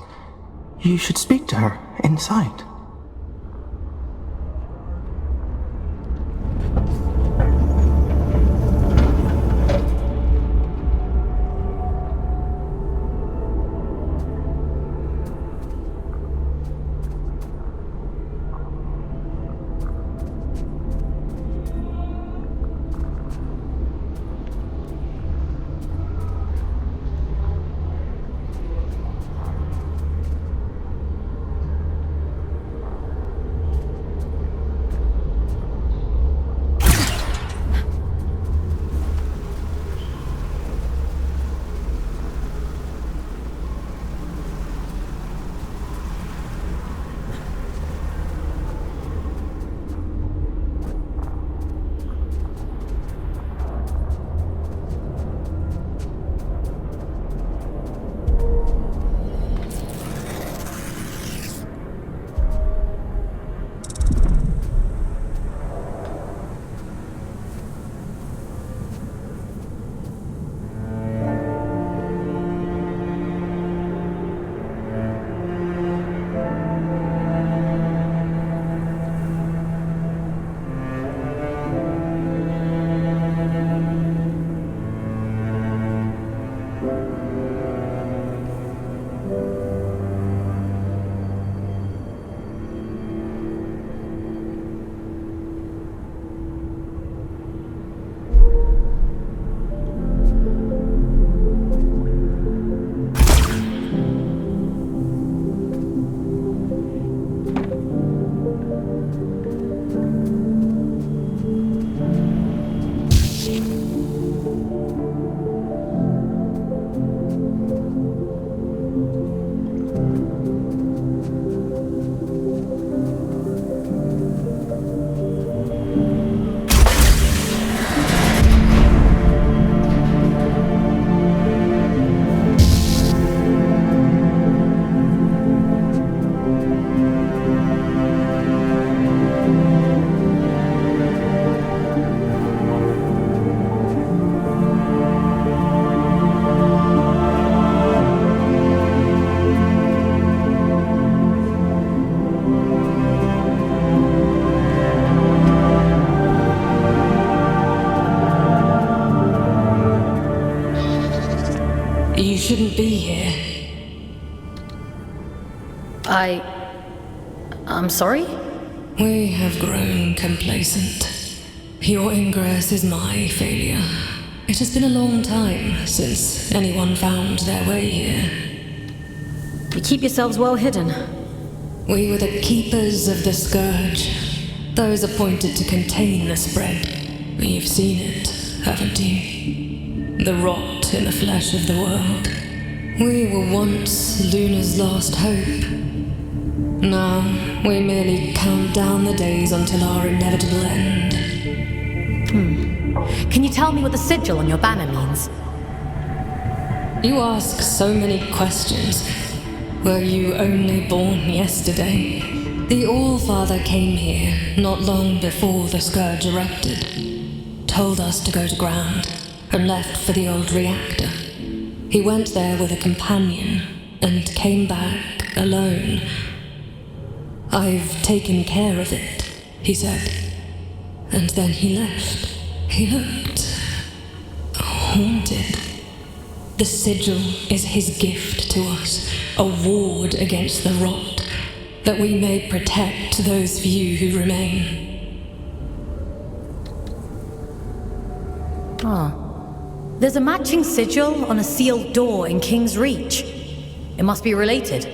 You should speak to her inside. You shouldn't be here. I'm sorry? We have grown complacent. Your ingress is my failure. It has been a long time since anyone found their way here. You keep yourselves well hidden. We were the keepers of the Scourge, those appointed to contain the spread. You've seen it, haven't you? The rot in the flesh of the world. We were once Luna's last hope. Now, we merely count down the days until our inevitable end. Can you tell me what the sigil on your banner means? You ask so many questions. Were you only born yesterday? The All-Father came here not long before the Scourge erupted. Told us to go to ground, and left for the old reactor. He went there with a companion, and came back alone. I've taken care of it, he said. And then he left. He looked haunted. The sigil is his gift to us, a ward against the rot, that we may protect those few who remain. There's a matching sigil on a sealed door in King's Reach. It must be related.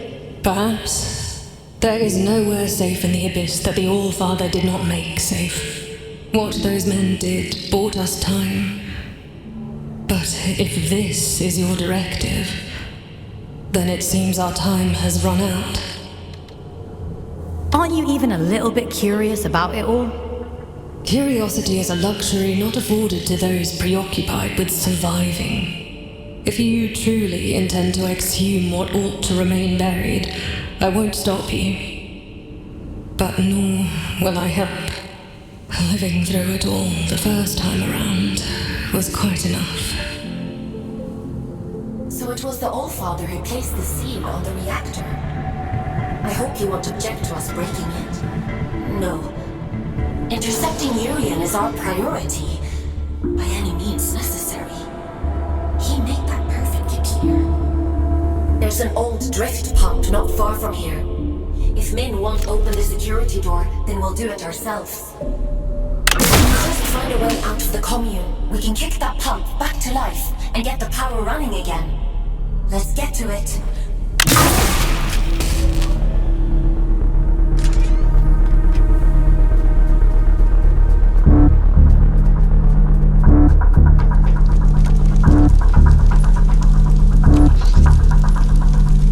Perhaps. There is nowhere safe in the Abyss that the All-Father did not make safe. What those men did bought us time. But if this is your directive, then it seems our time has run out. Aren't you even a little bit curious about it all? Curiosity is a luxury not afforded to those preoccupied with surviving. If you truly intend to exhume what ought to remain buried, I won't stop you. But nor will I help. Living through it all the first time around was quite enough. So it was the Allfather who placed the seal on the reactor. I hope you won't object to us breaking it. No. Intercepting Urian is our priority, by any means necessary. He made that perfectly clear. There's an old drift pump not far from here. If Min won't open the security door, then we'll do it ourselves. Just find a way out of the commune. We can kick that pump back to life and get the power running again. Let's get to it.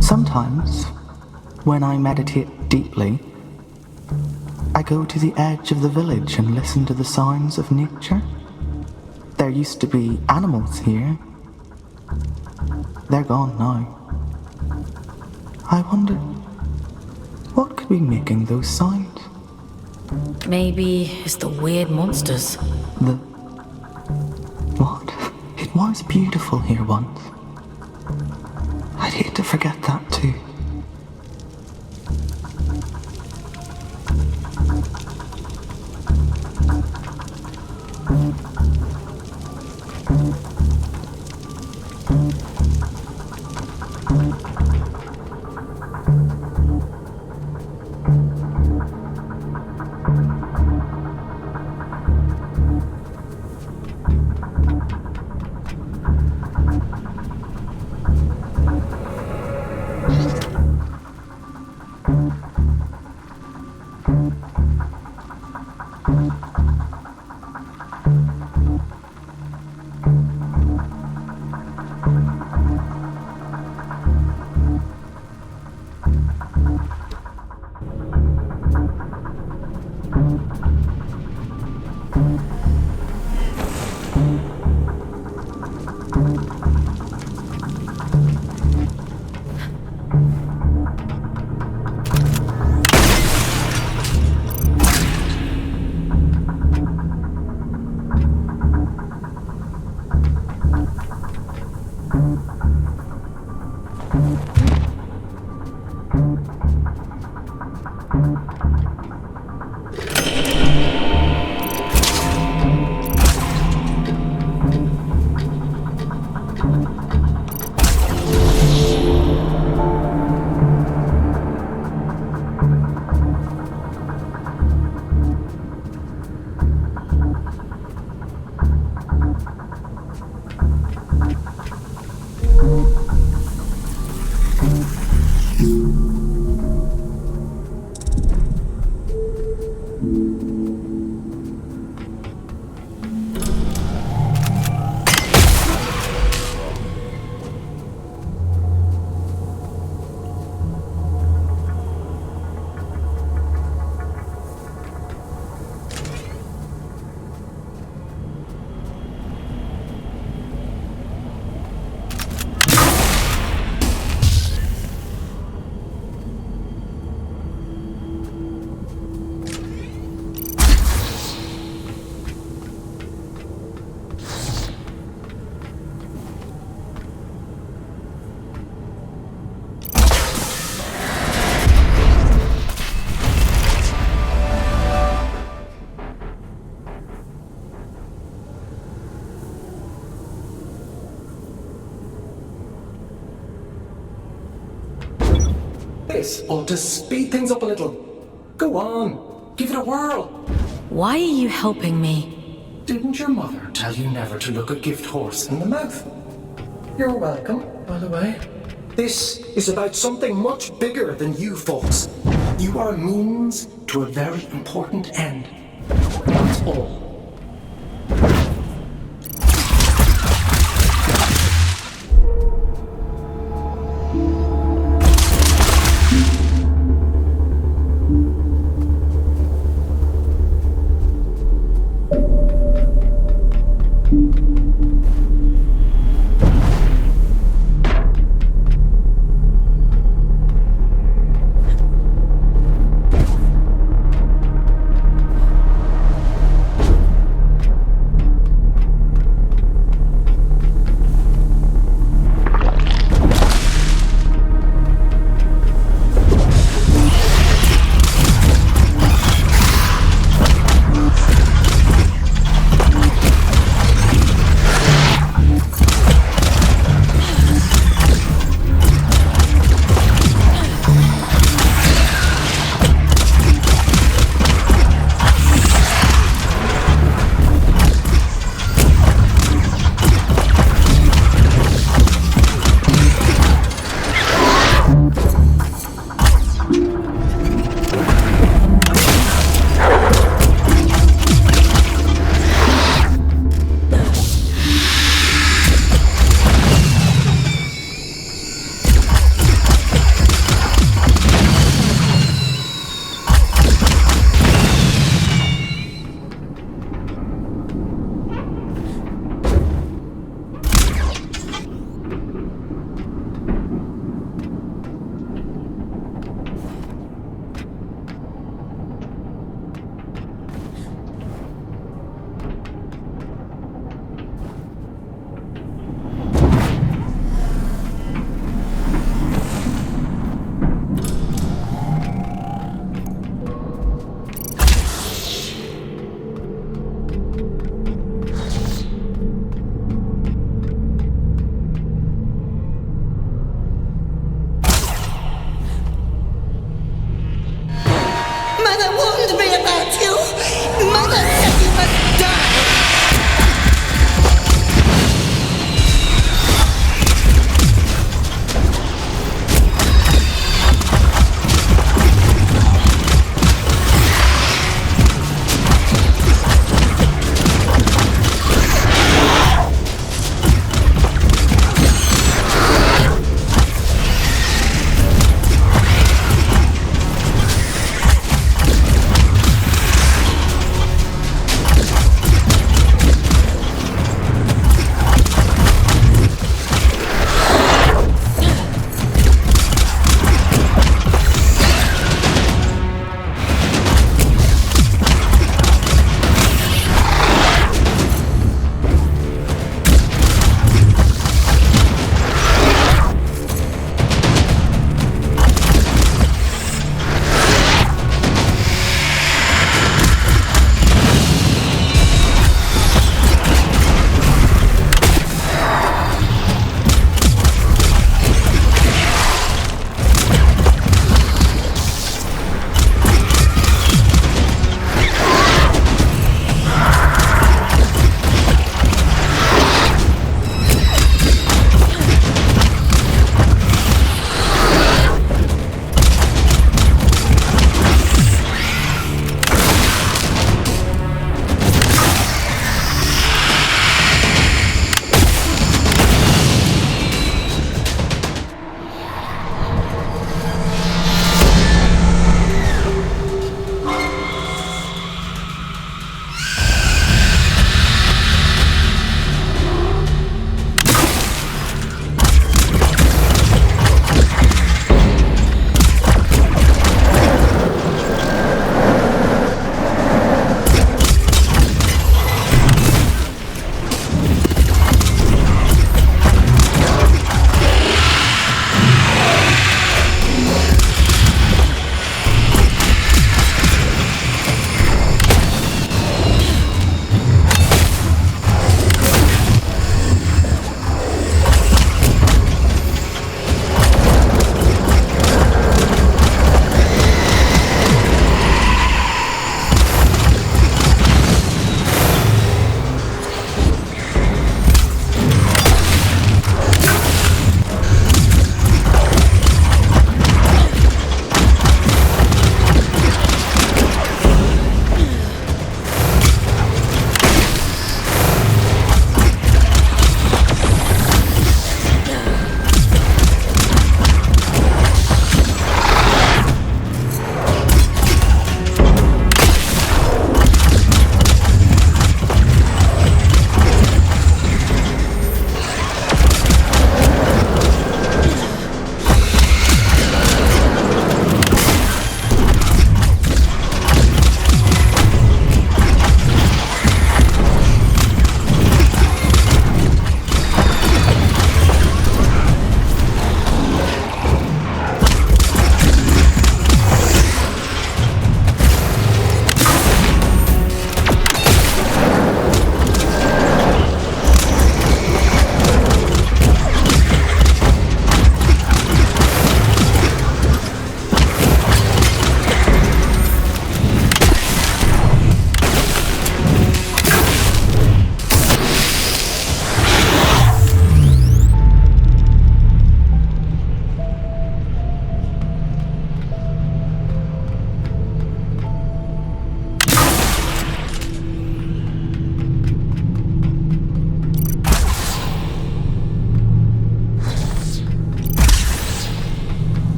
Sometimes, when I meditate deeply, I go to the edge of the village and listen to the sounds of nature. There used to be animals here. They're gone now. I wonder, what could be making those sounds? Maybe it's the weird monsters. What? It was beautiful here once. I'd hate to forget that too. This ought to speed things up a little. Go on, give it a whirl. Why are you helping me? Didn't your mother tell you never to look a gift horse in the mouth? You're welcome, by the way. This is about something much bigger than you folks. You are a means to a very important end. That's all.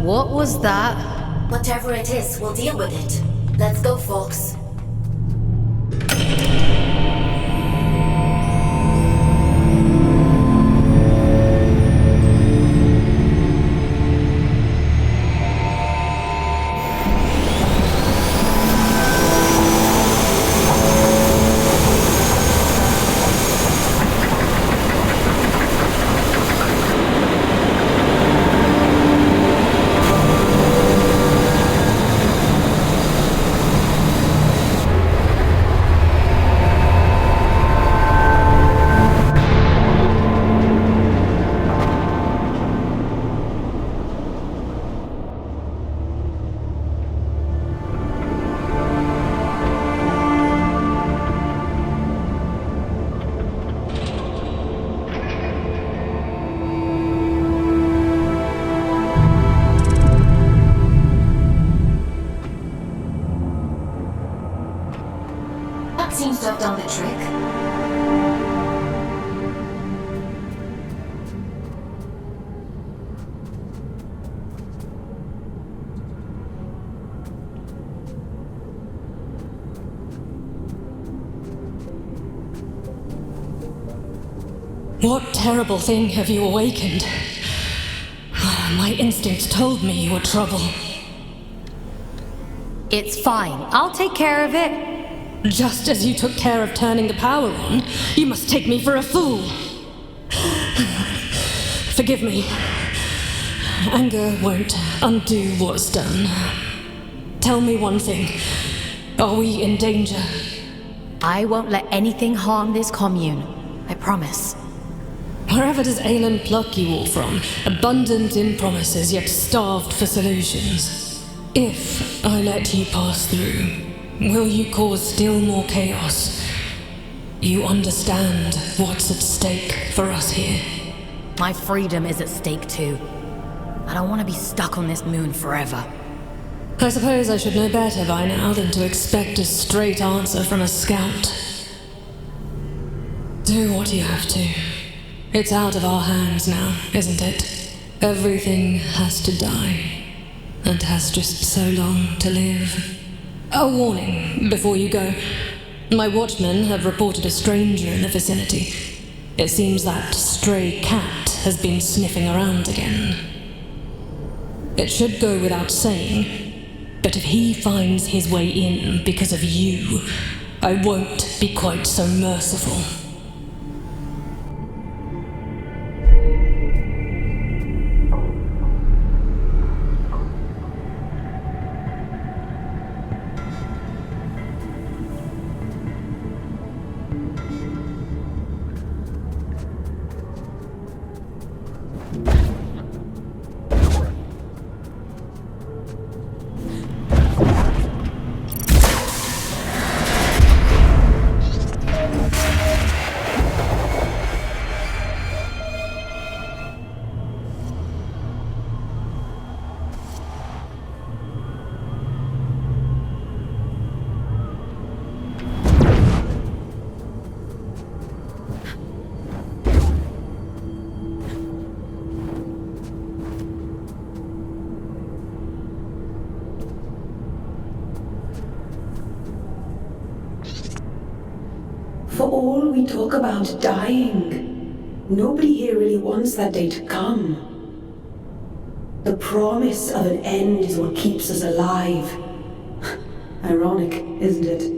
What was that? Whatever it is, we'll deal with it. Let's go, folks. Seems to have done the trick. What terrible thing have you awakened? My instincts told me you were trouble. It's fine. I'll take care of it. Just as you took care of turning the power on, you must take me for a fool. Forgive me. Anger won't undo what's done. Tell me one thing. Are we in danger? I won't let anything harm this commune. I promise. Wherever does Aelin pluck you all from? Abundant in promises, yet starved for solutions. If I let you pass through, will you cause still more chaos? You understand what's at stake for us here. My freedom is at stake too. I don't want to be stuck on this moon forever. I suppose I should know better by now than to expect a straight answer from a scout. Do what you have to. It's out of our hands now, isn't it? Everything has to die, and has just so long to live. A warning before you go. My watchmen have reported a stranger in the vicinity. It seems that stray cat has been sniffing around again. It should go without saying, but if he finds his way in because of you, I won't be quite so merciful. For all we talk about dying, nobody here really wants that day to come. The promise of an end is what keeps us alive. Ironic, isn't it?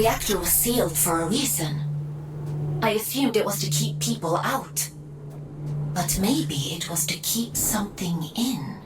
reactor was sealed for a reason. I assumed it was to keep people out. But maybe it was to keep something in.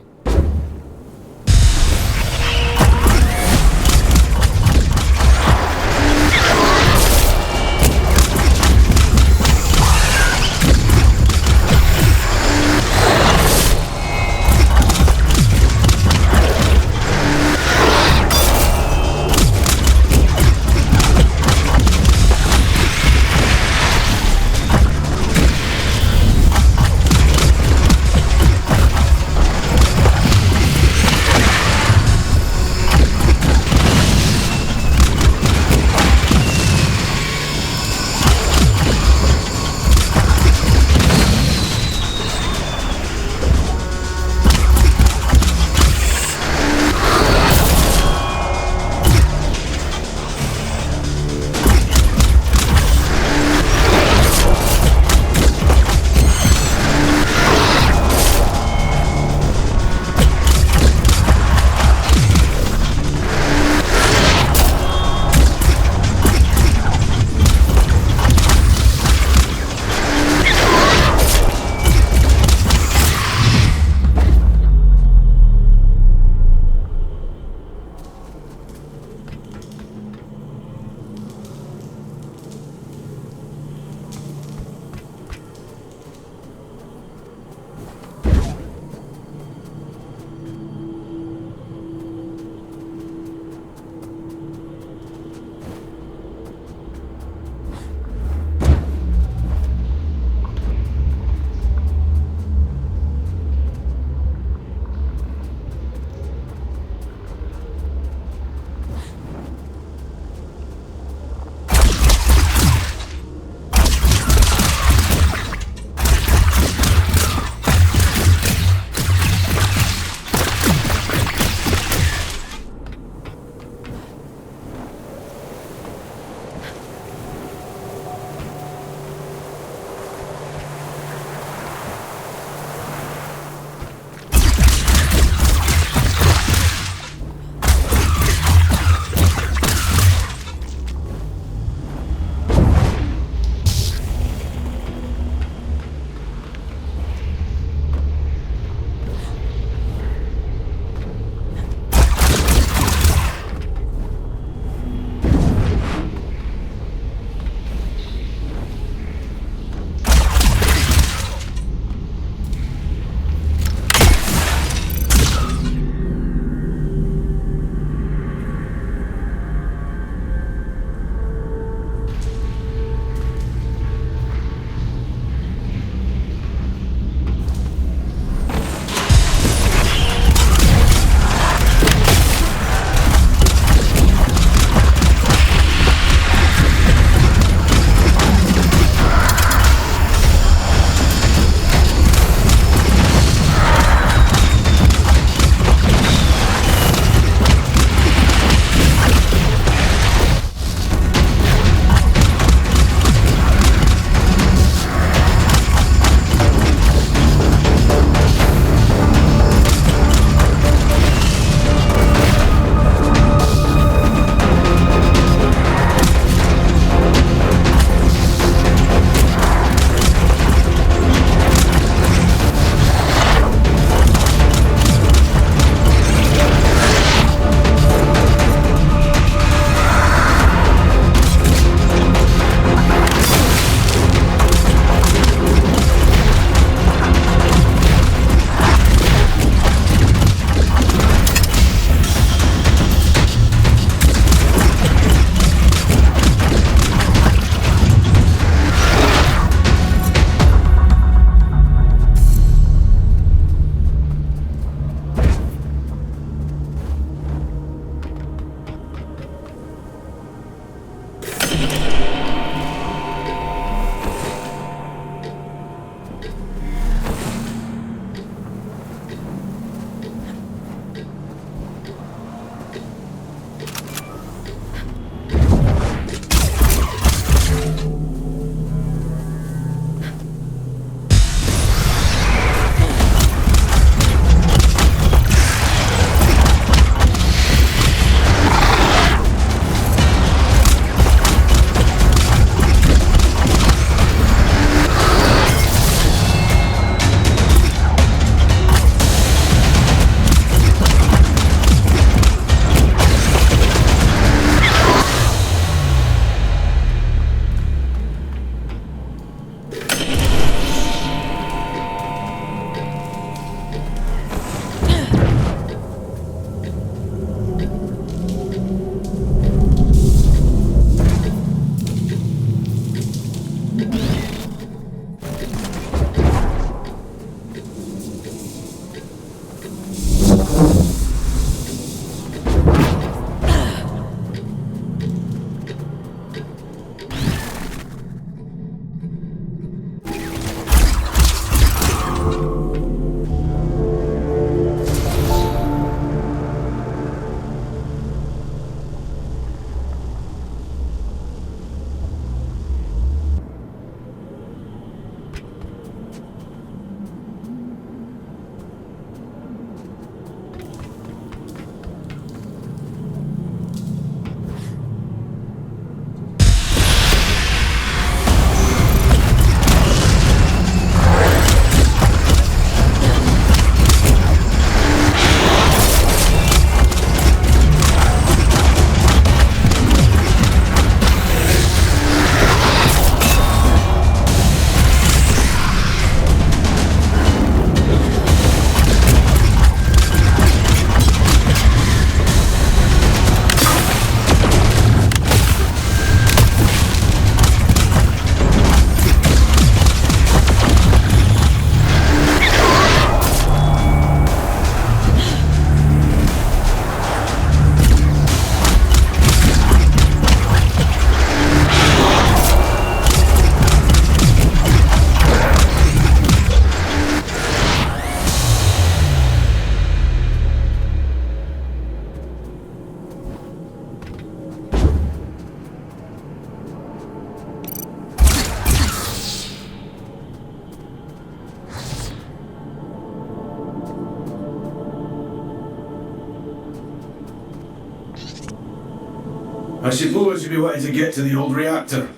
I suppose you'd be wanting to get to the old reactor.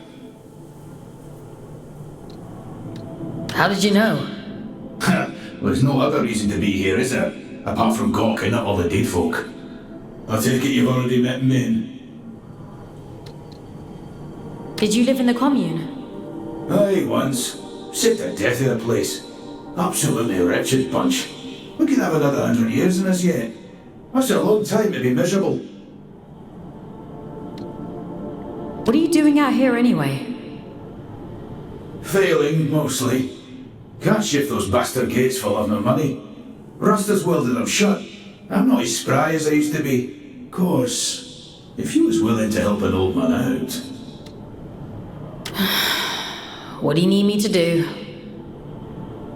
How did you know? Well, there's no other reason to be here, is there? Apart from gawking at all the dead folk. I take it you've already met Min. Did you live in the commune? Aye, once. Sick to death of the place. Absolutely wretched bunch. We could have another 100 years in us yet. That's a long time to be miserable. What are you doing out here anyway? Failing, mostly. Can't shift those bastard gates for love nor money. Rusta's welded them shut. I'm not as spry as I used to be. Of course, if you was willing to help an old man out. What do you need me to do?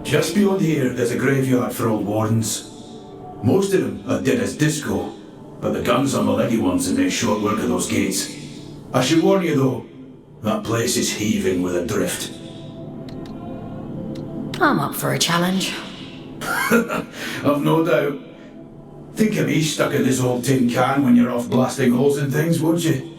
Just beyond here, there's a graveyard for old wardens. Most of them are dead as disco, but the guns on the leggy ones and make short work of those gates. I should warn you though, that place is heaving with a drift. I'm up for a challenge. I've no doubt. Think of me stuck in this old tin can when you're off blasting holes in things, won't you?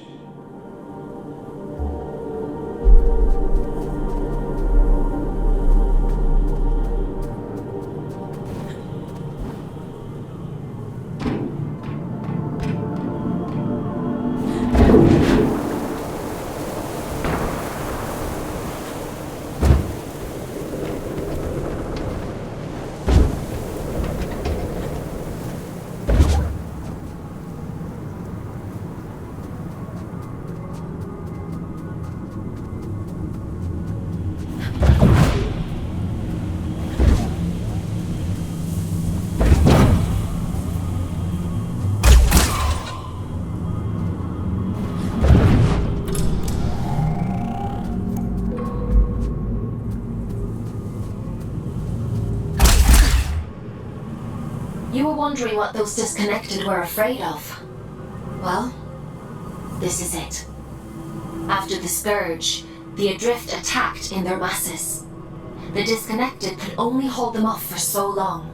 You were wondering what those disconnected were afraid of. Well, this is it. After the Scourge, the Adrift attacked in their masses. The disconnected could only hold them off for so long.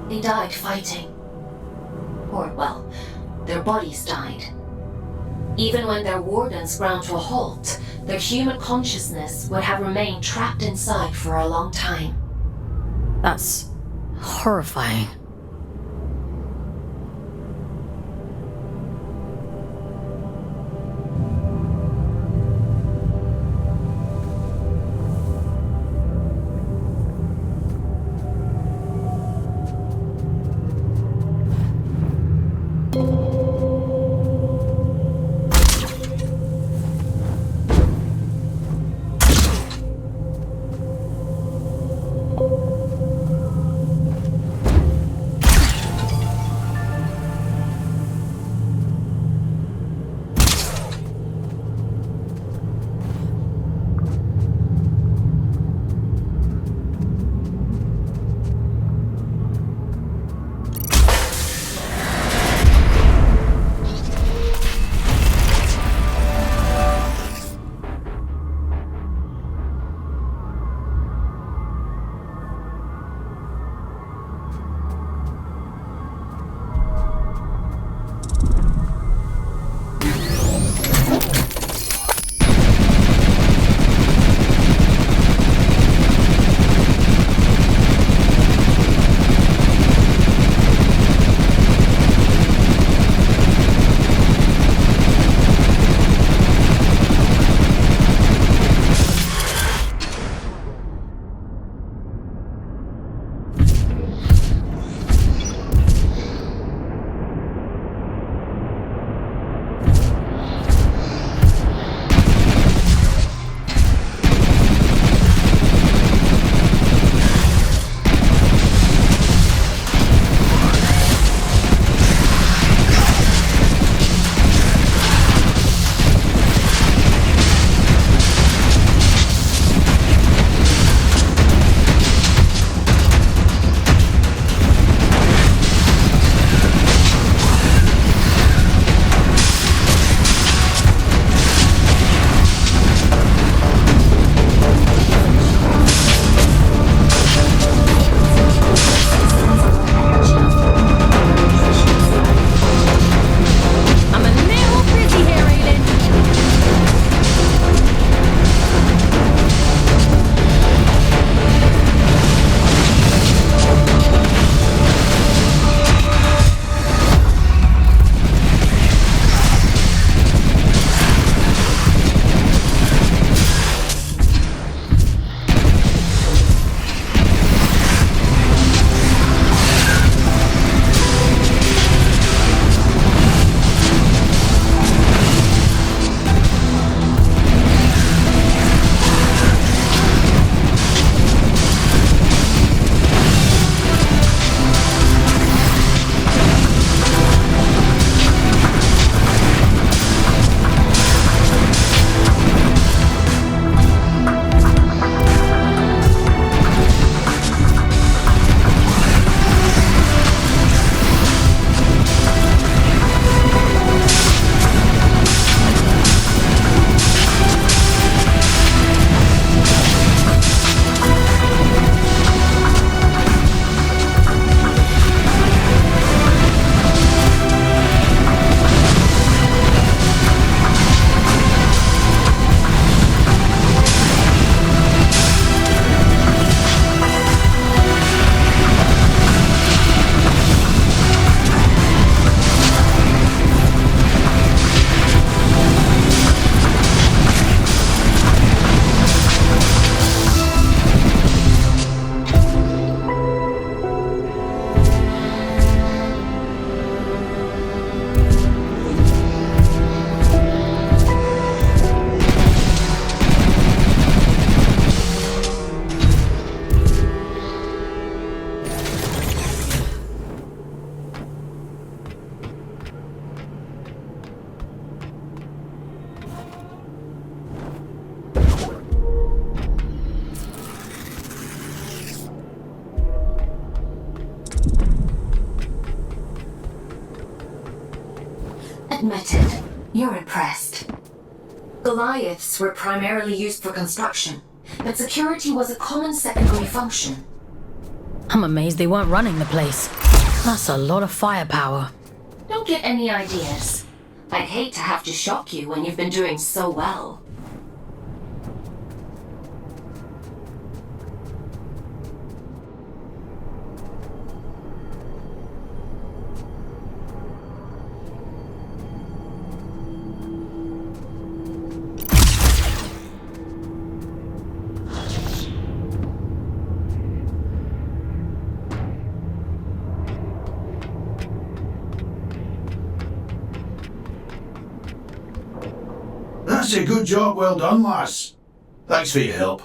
They died fighting. Or, well, their bodies died. Even when their wardens ground to a halt, their human consciousness would have remained trapped inside for a long time. That's horrifying. admitted, you're impressed. Goliaths were primarily used for construction, but security was a common secondary function. I'm amazed they weren't running the place. That's a lot of firepower. Don't get any ideas. I'd hate to have to shock you when you've been doing so well. That's a good job, well done, lass. Thanks for your help.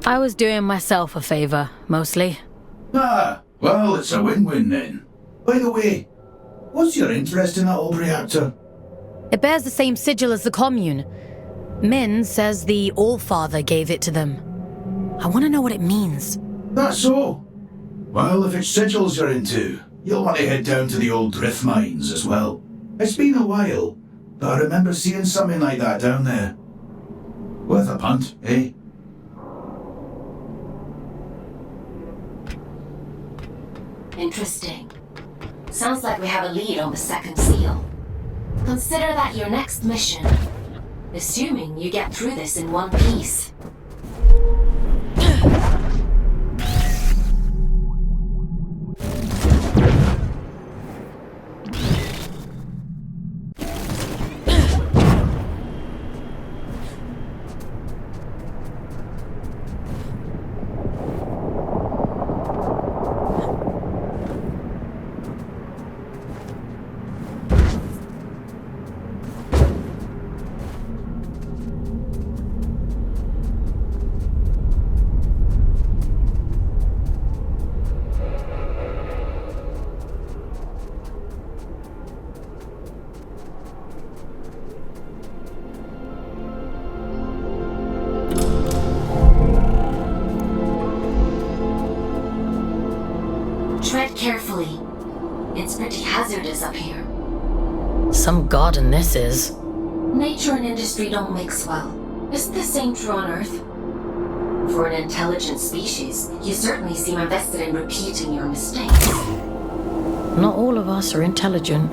I was doing myself a favor, mostly. Ah, well, it's a win-win then. By the way, what's your interest in that old reactor? It bears the same sigil as the commune. Min says the Allfather gave it to them. I want to know what it means. That's so. Well, if it's sigils you're into, you'll want to head down to the old drift mines as well. It's been a while, but I remember seeing something like that down there. Worth a punt, eh? Interesting. Sounds like we have a lead on the second seal. Consider that your next mission. Assuming you get through this in one piece. Tread carefully. It's pretty hazardous up here. Some garden this is. Nature and industry don't mix well. Isn't the same true on Earth? For an intelligent species, you certainly seem invested in repeating your mistakes. Not all of us are intelligent.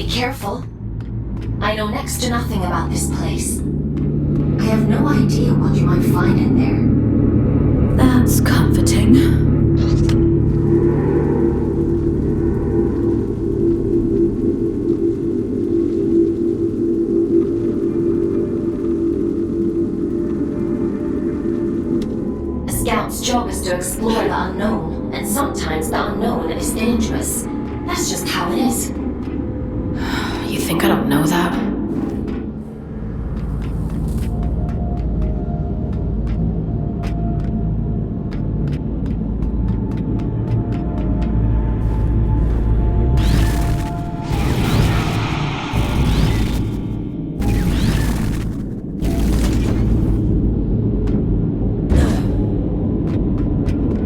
Be careful. I know next to nothing about this place. I have no idea what you might find in there. That's comforting. A scout's job is to explore the unknown, and sometimes the unknown is dangerous. That's just how it is. You think I don't know that?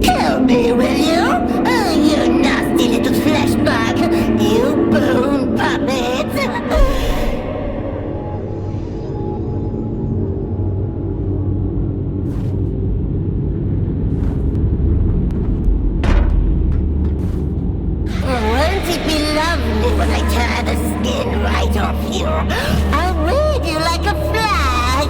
Help me, will you? Oh, you nasty little flesh bag! You bone puppets! Won't it be lovely when I tear the skin right off you? I'll wave you like a flag!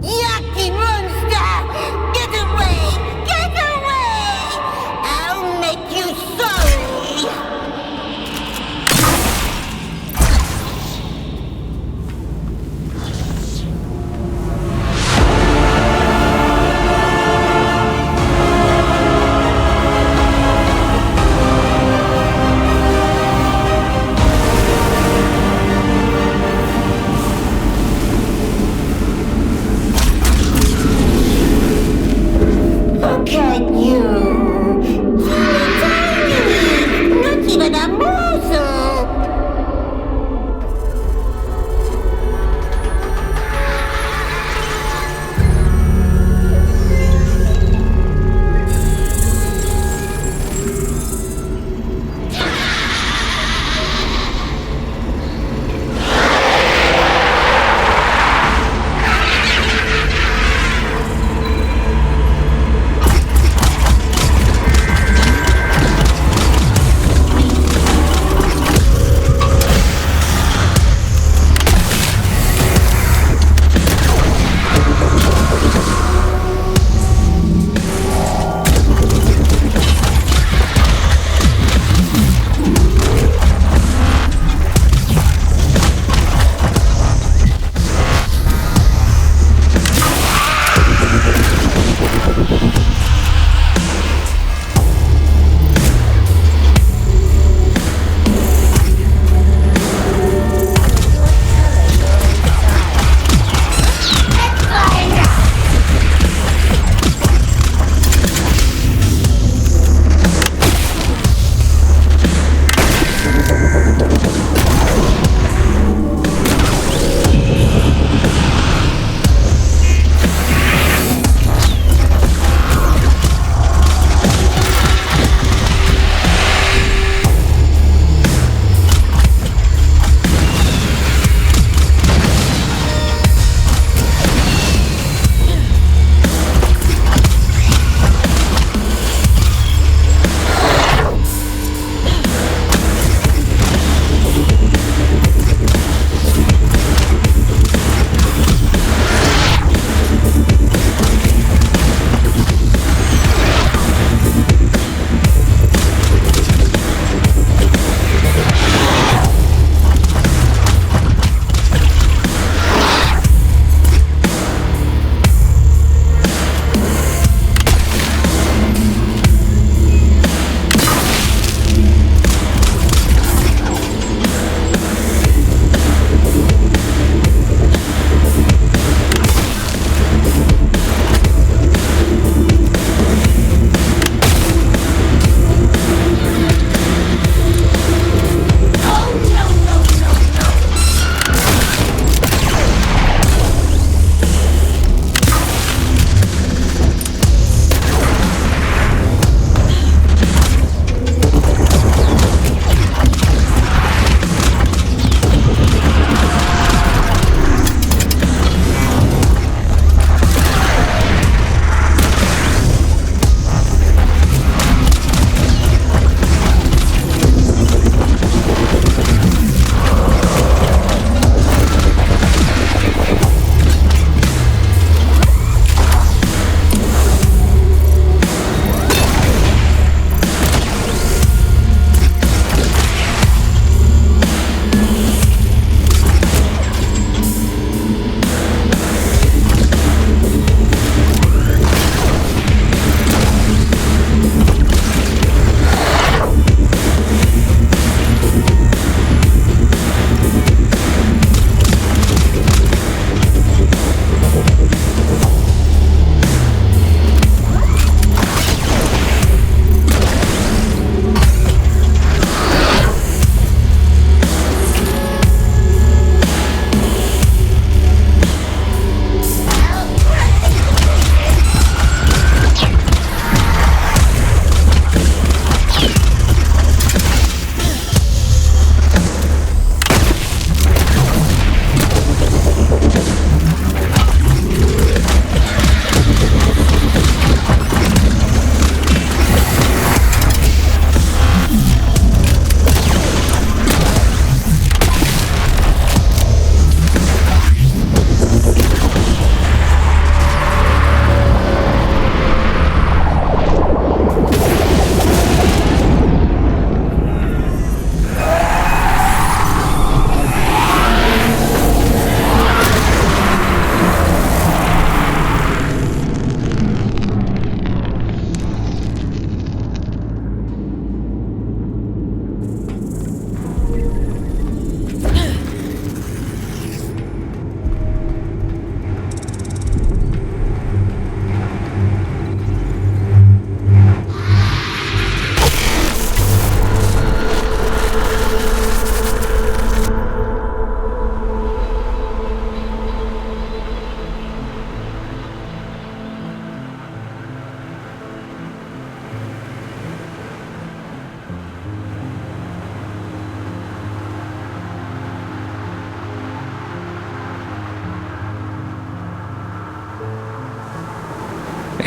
Yucky monster! Get away! Get away! I'll make you sorry!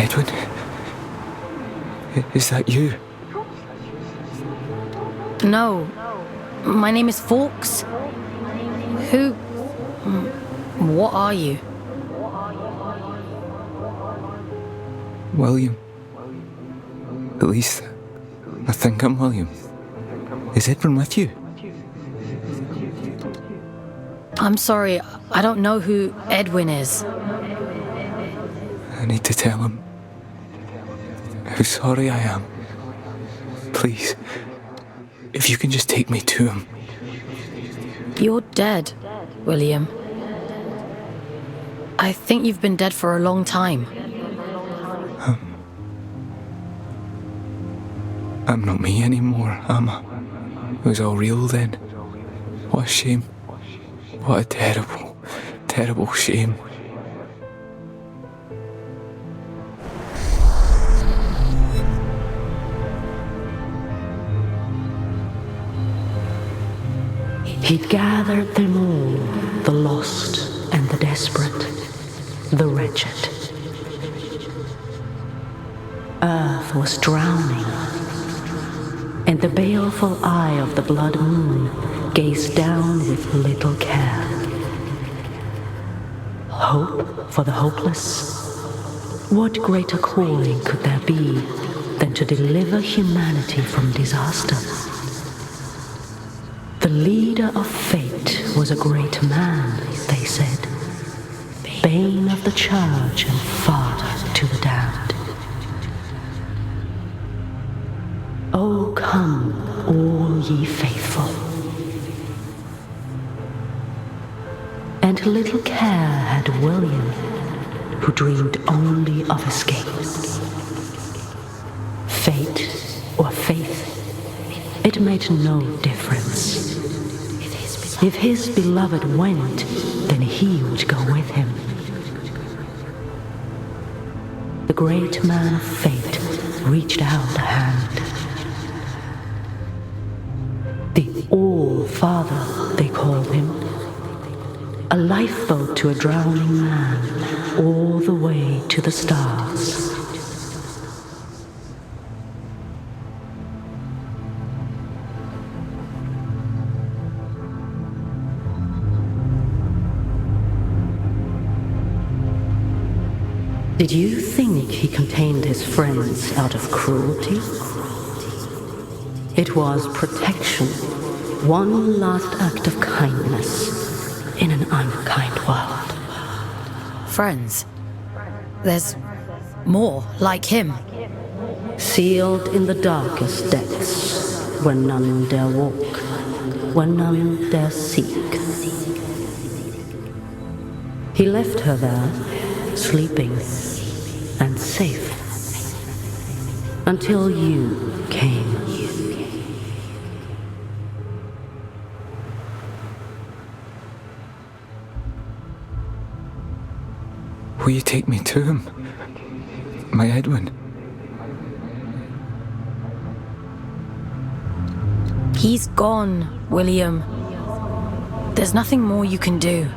Edwin? Is that you? No. My name is Fawkes. Who... What are you? William. At least, I think I'm William. Is Edwin with you? I'm sorry, I don't know who Edwin is. I need to tell him how sorry I am. Please, if you can just take me to him. You're dead, William. I think you've been dead for a long time. I'm not me anymore, am I? It was all real then. What a shame. What a terrible, terrible shame. He'd gathered them all, the lost and the desperate, the wretched. Earth was drowning, and the baleful eye of the blood moon gazed down with little care. Hope for the hopeless? What greater calling could there be than to deliver humanity from disaster? The leader of fate was a great man, they said, bane of the church and father to the damned. Oh, come, all ye faithful. And little care had William, who dreamed only of escape. Fate or faith, it made no difference. If his beloved went, then he would go with him. The great man of fate reached out a hand. The All-Father, they called him. A lifeboat to a drowning man, all the way to the stars. Did you think he contained his friends out of cruelty? It was protection, one last act of kindness in an unkind world. Friends? There's more like him. Sealed in the darkest depths, where none dare walk, where none dare seek. He left her there, sleeping and safe, until you came. Will you take me to him? My Edwin? He's gone, William. There's nothing more you can do.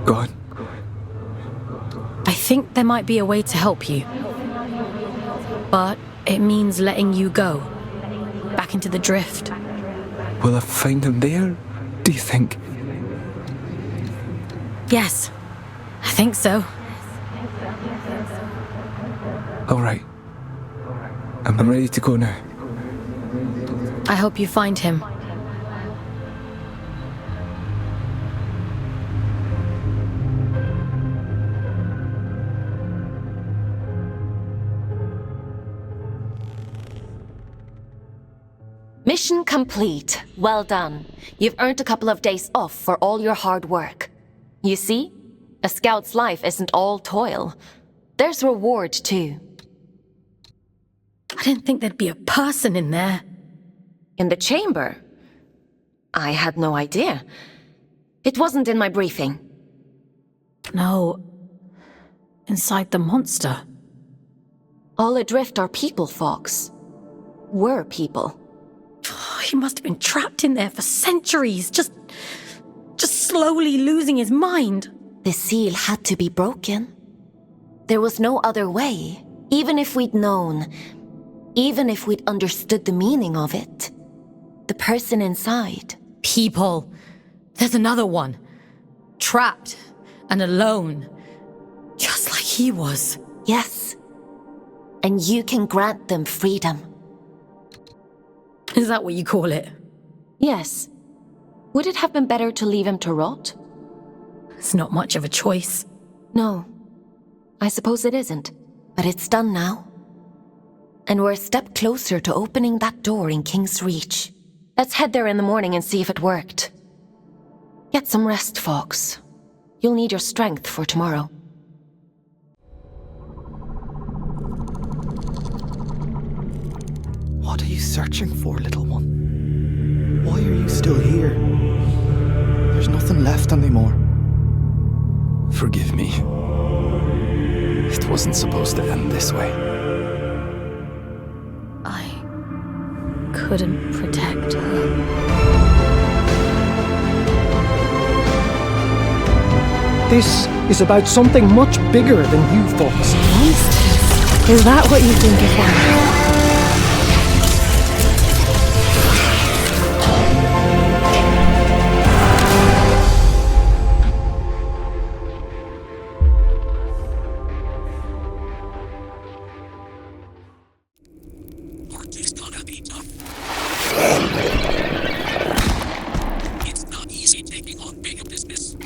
God? I think there might be a way to help you. But it means letting you go. Back into the drift. Will I find him there, do you think? Yes, I think so. All right. I'm ready to go now. I hope you find him. Mission complete. Well done. You've earned a couple of days off for all your hard work. You see? A scout's life isn't all toil. There's reward, too. I didn't think there'd be a person in there. In the chamber? I had no idea. It wasn't in my briefing. No. Inside the monster. All adrift are people, Fox. Were people. He must have been trapped in there for centuries, just slowly losing his mind. The seal had to be broken. There was no other way, even if we'd known, even if we'd understood the meaning of it. The person inside. People. There's another one. Trapped and alone. Just like he was. Yes. And you can grant them freedom. Is that what you call it? Yes. Would it have been better to leave him to rot? It's not much of a choice. No. I suppose it isn't. But it's done now. And we're a step closer to opening that door in King's Reach. Let's head there in the morning and see if it worked. Get some rest, Fox. You'll need your strength for tomorrow. What are you searching for, little one? Why are you still here? There's nothing left anymore. Forgive me. It wasn't supposed to end this way. I couldn't protect her. This is about something much bigger than you, Fox. Monsters? Is that what you think of them? It's not easy taking on bigger business.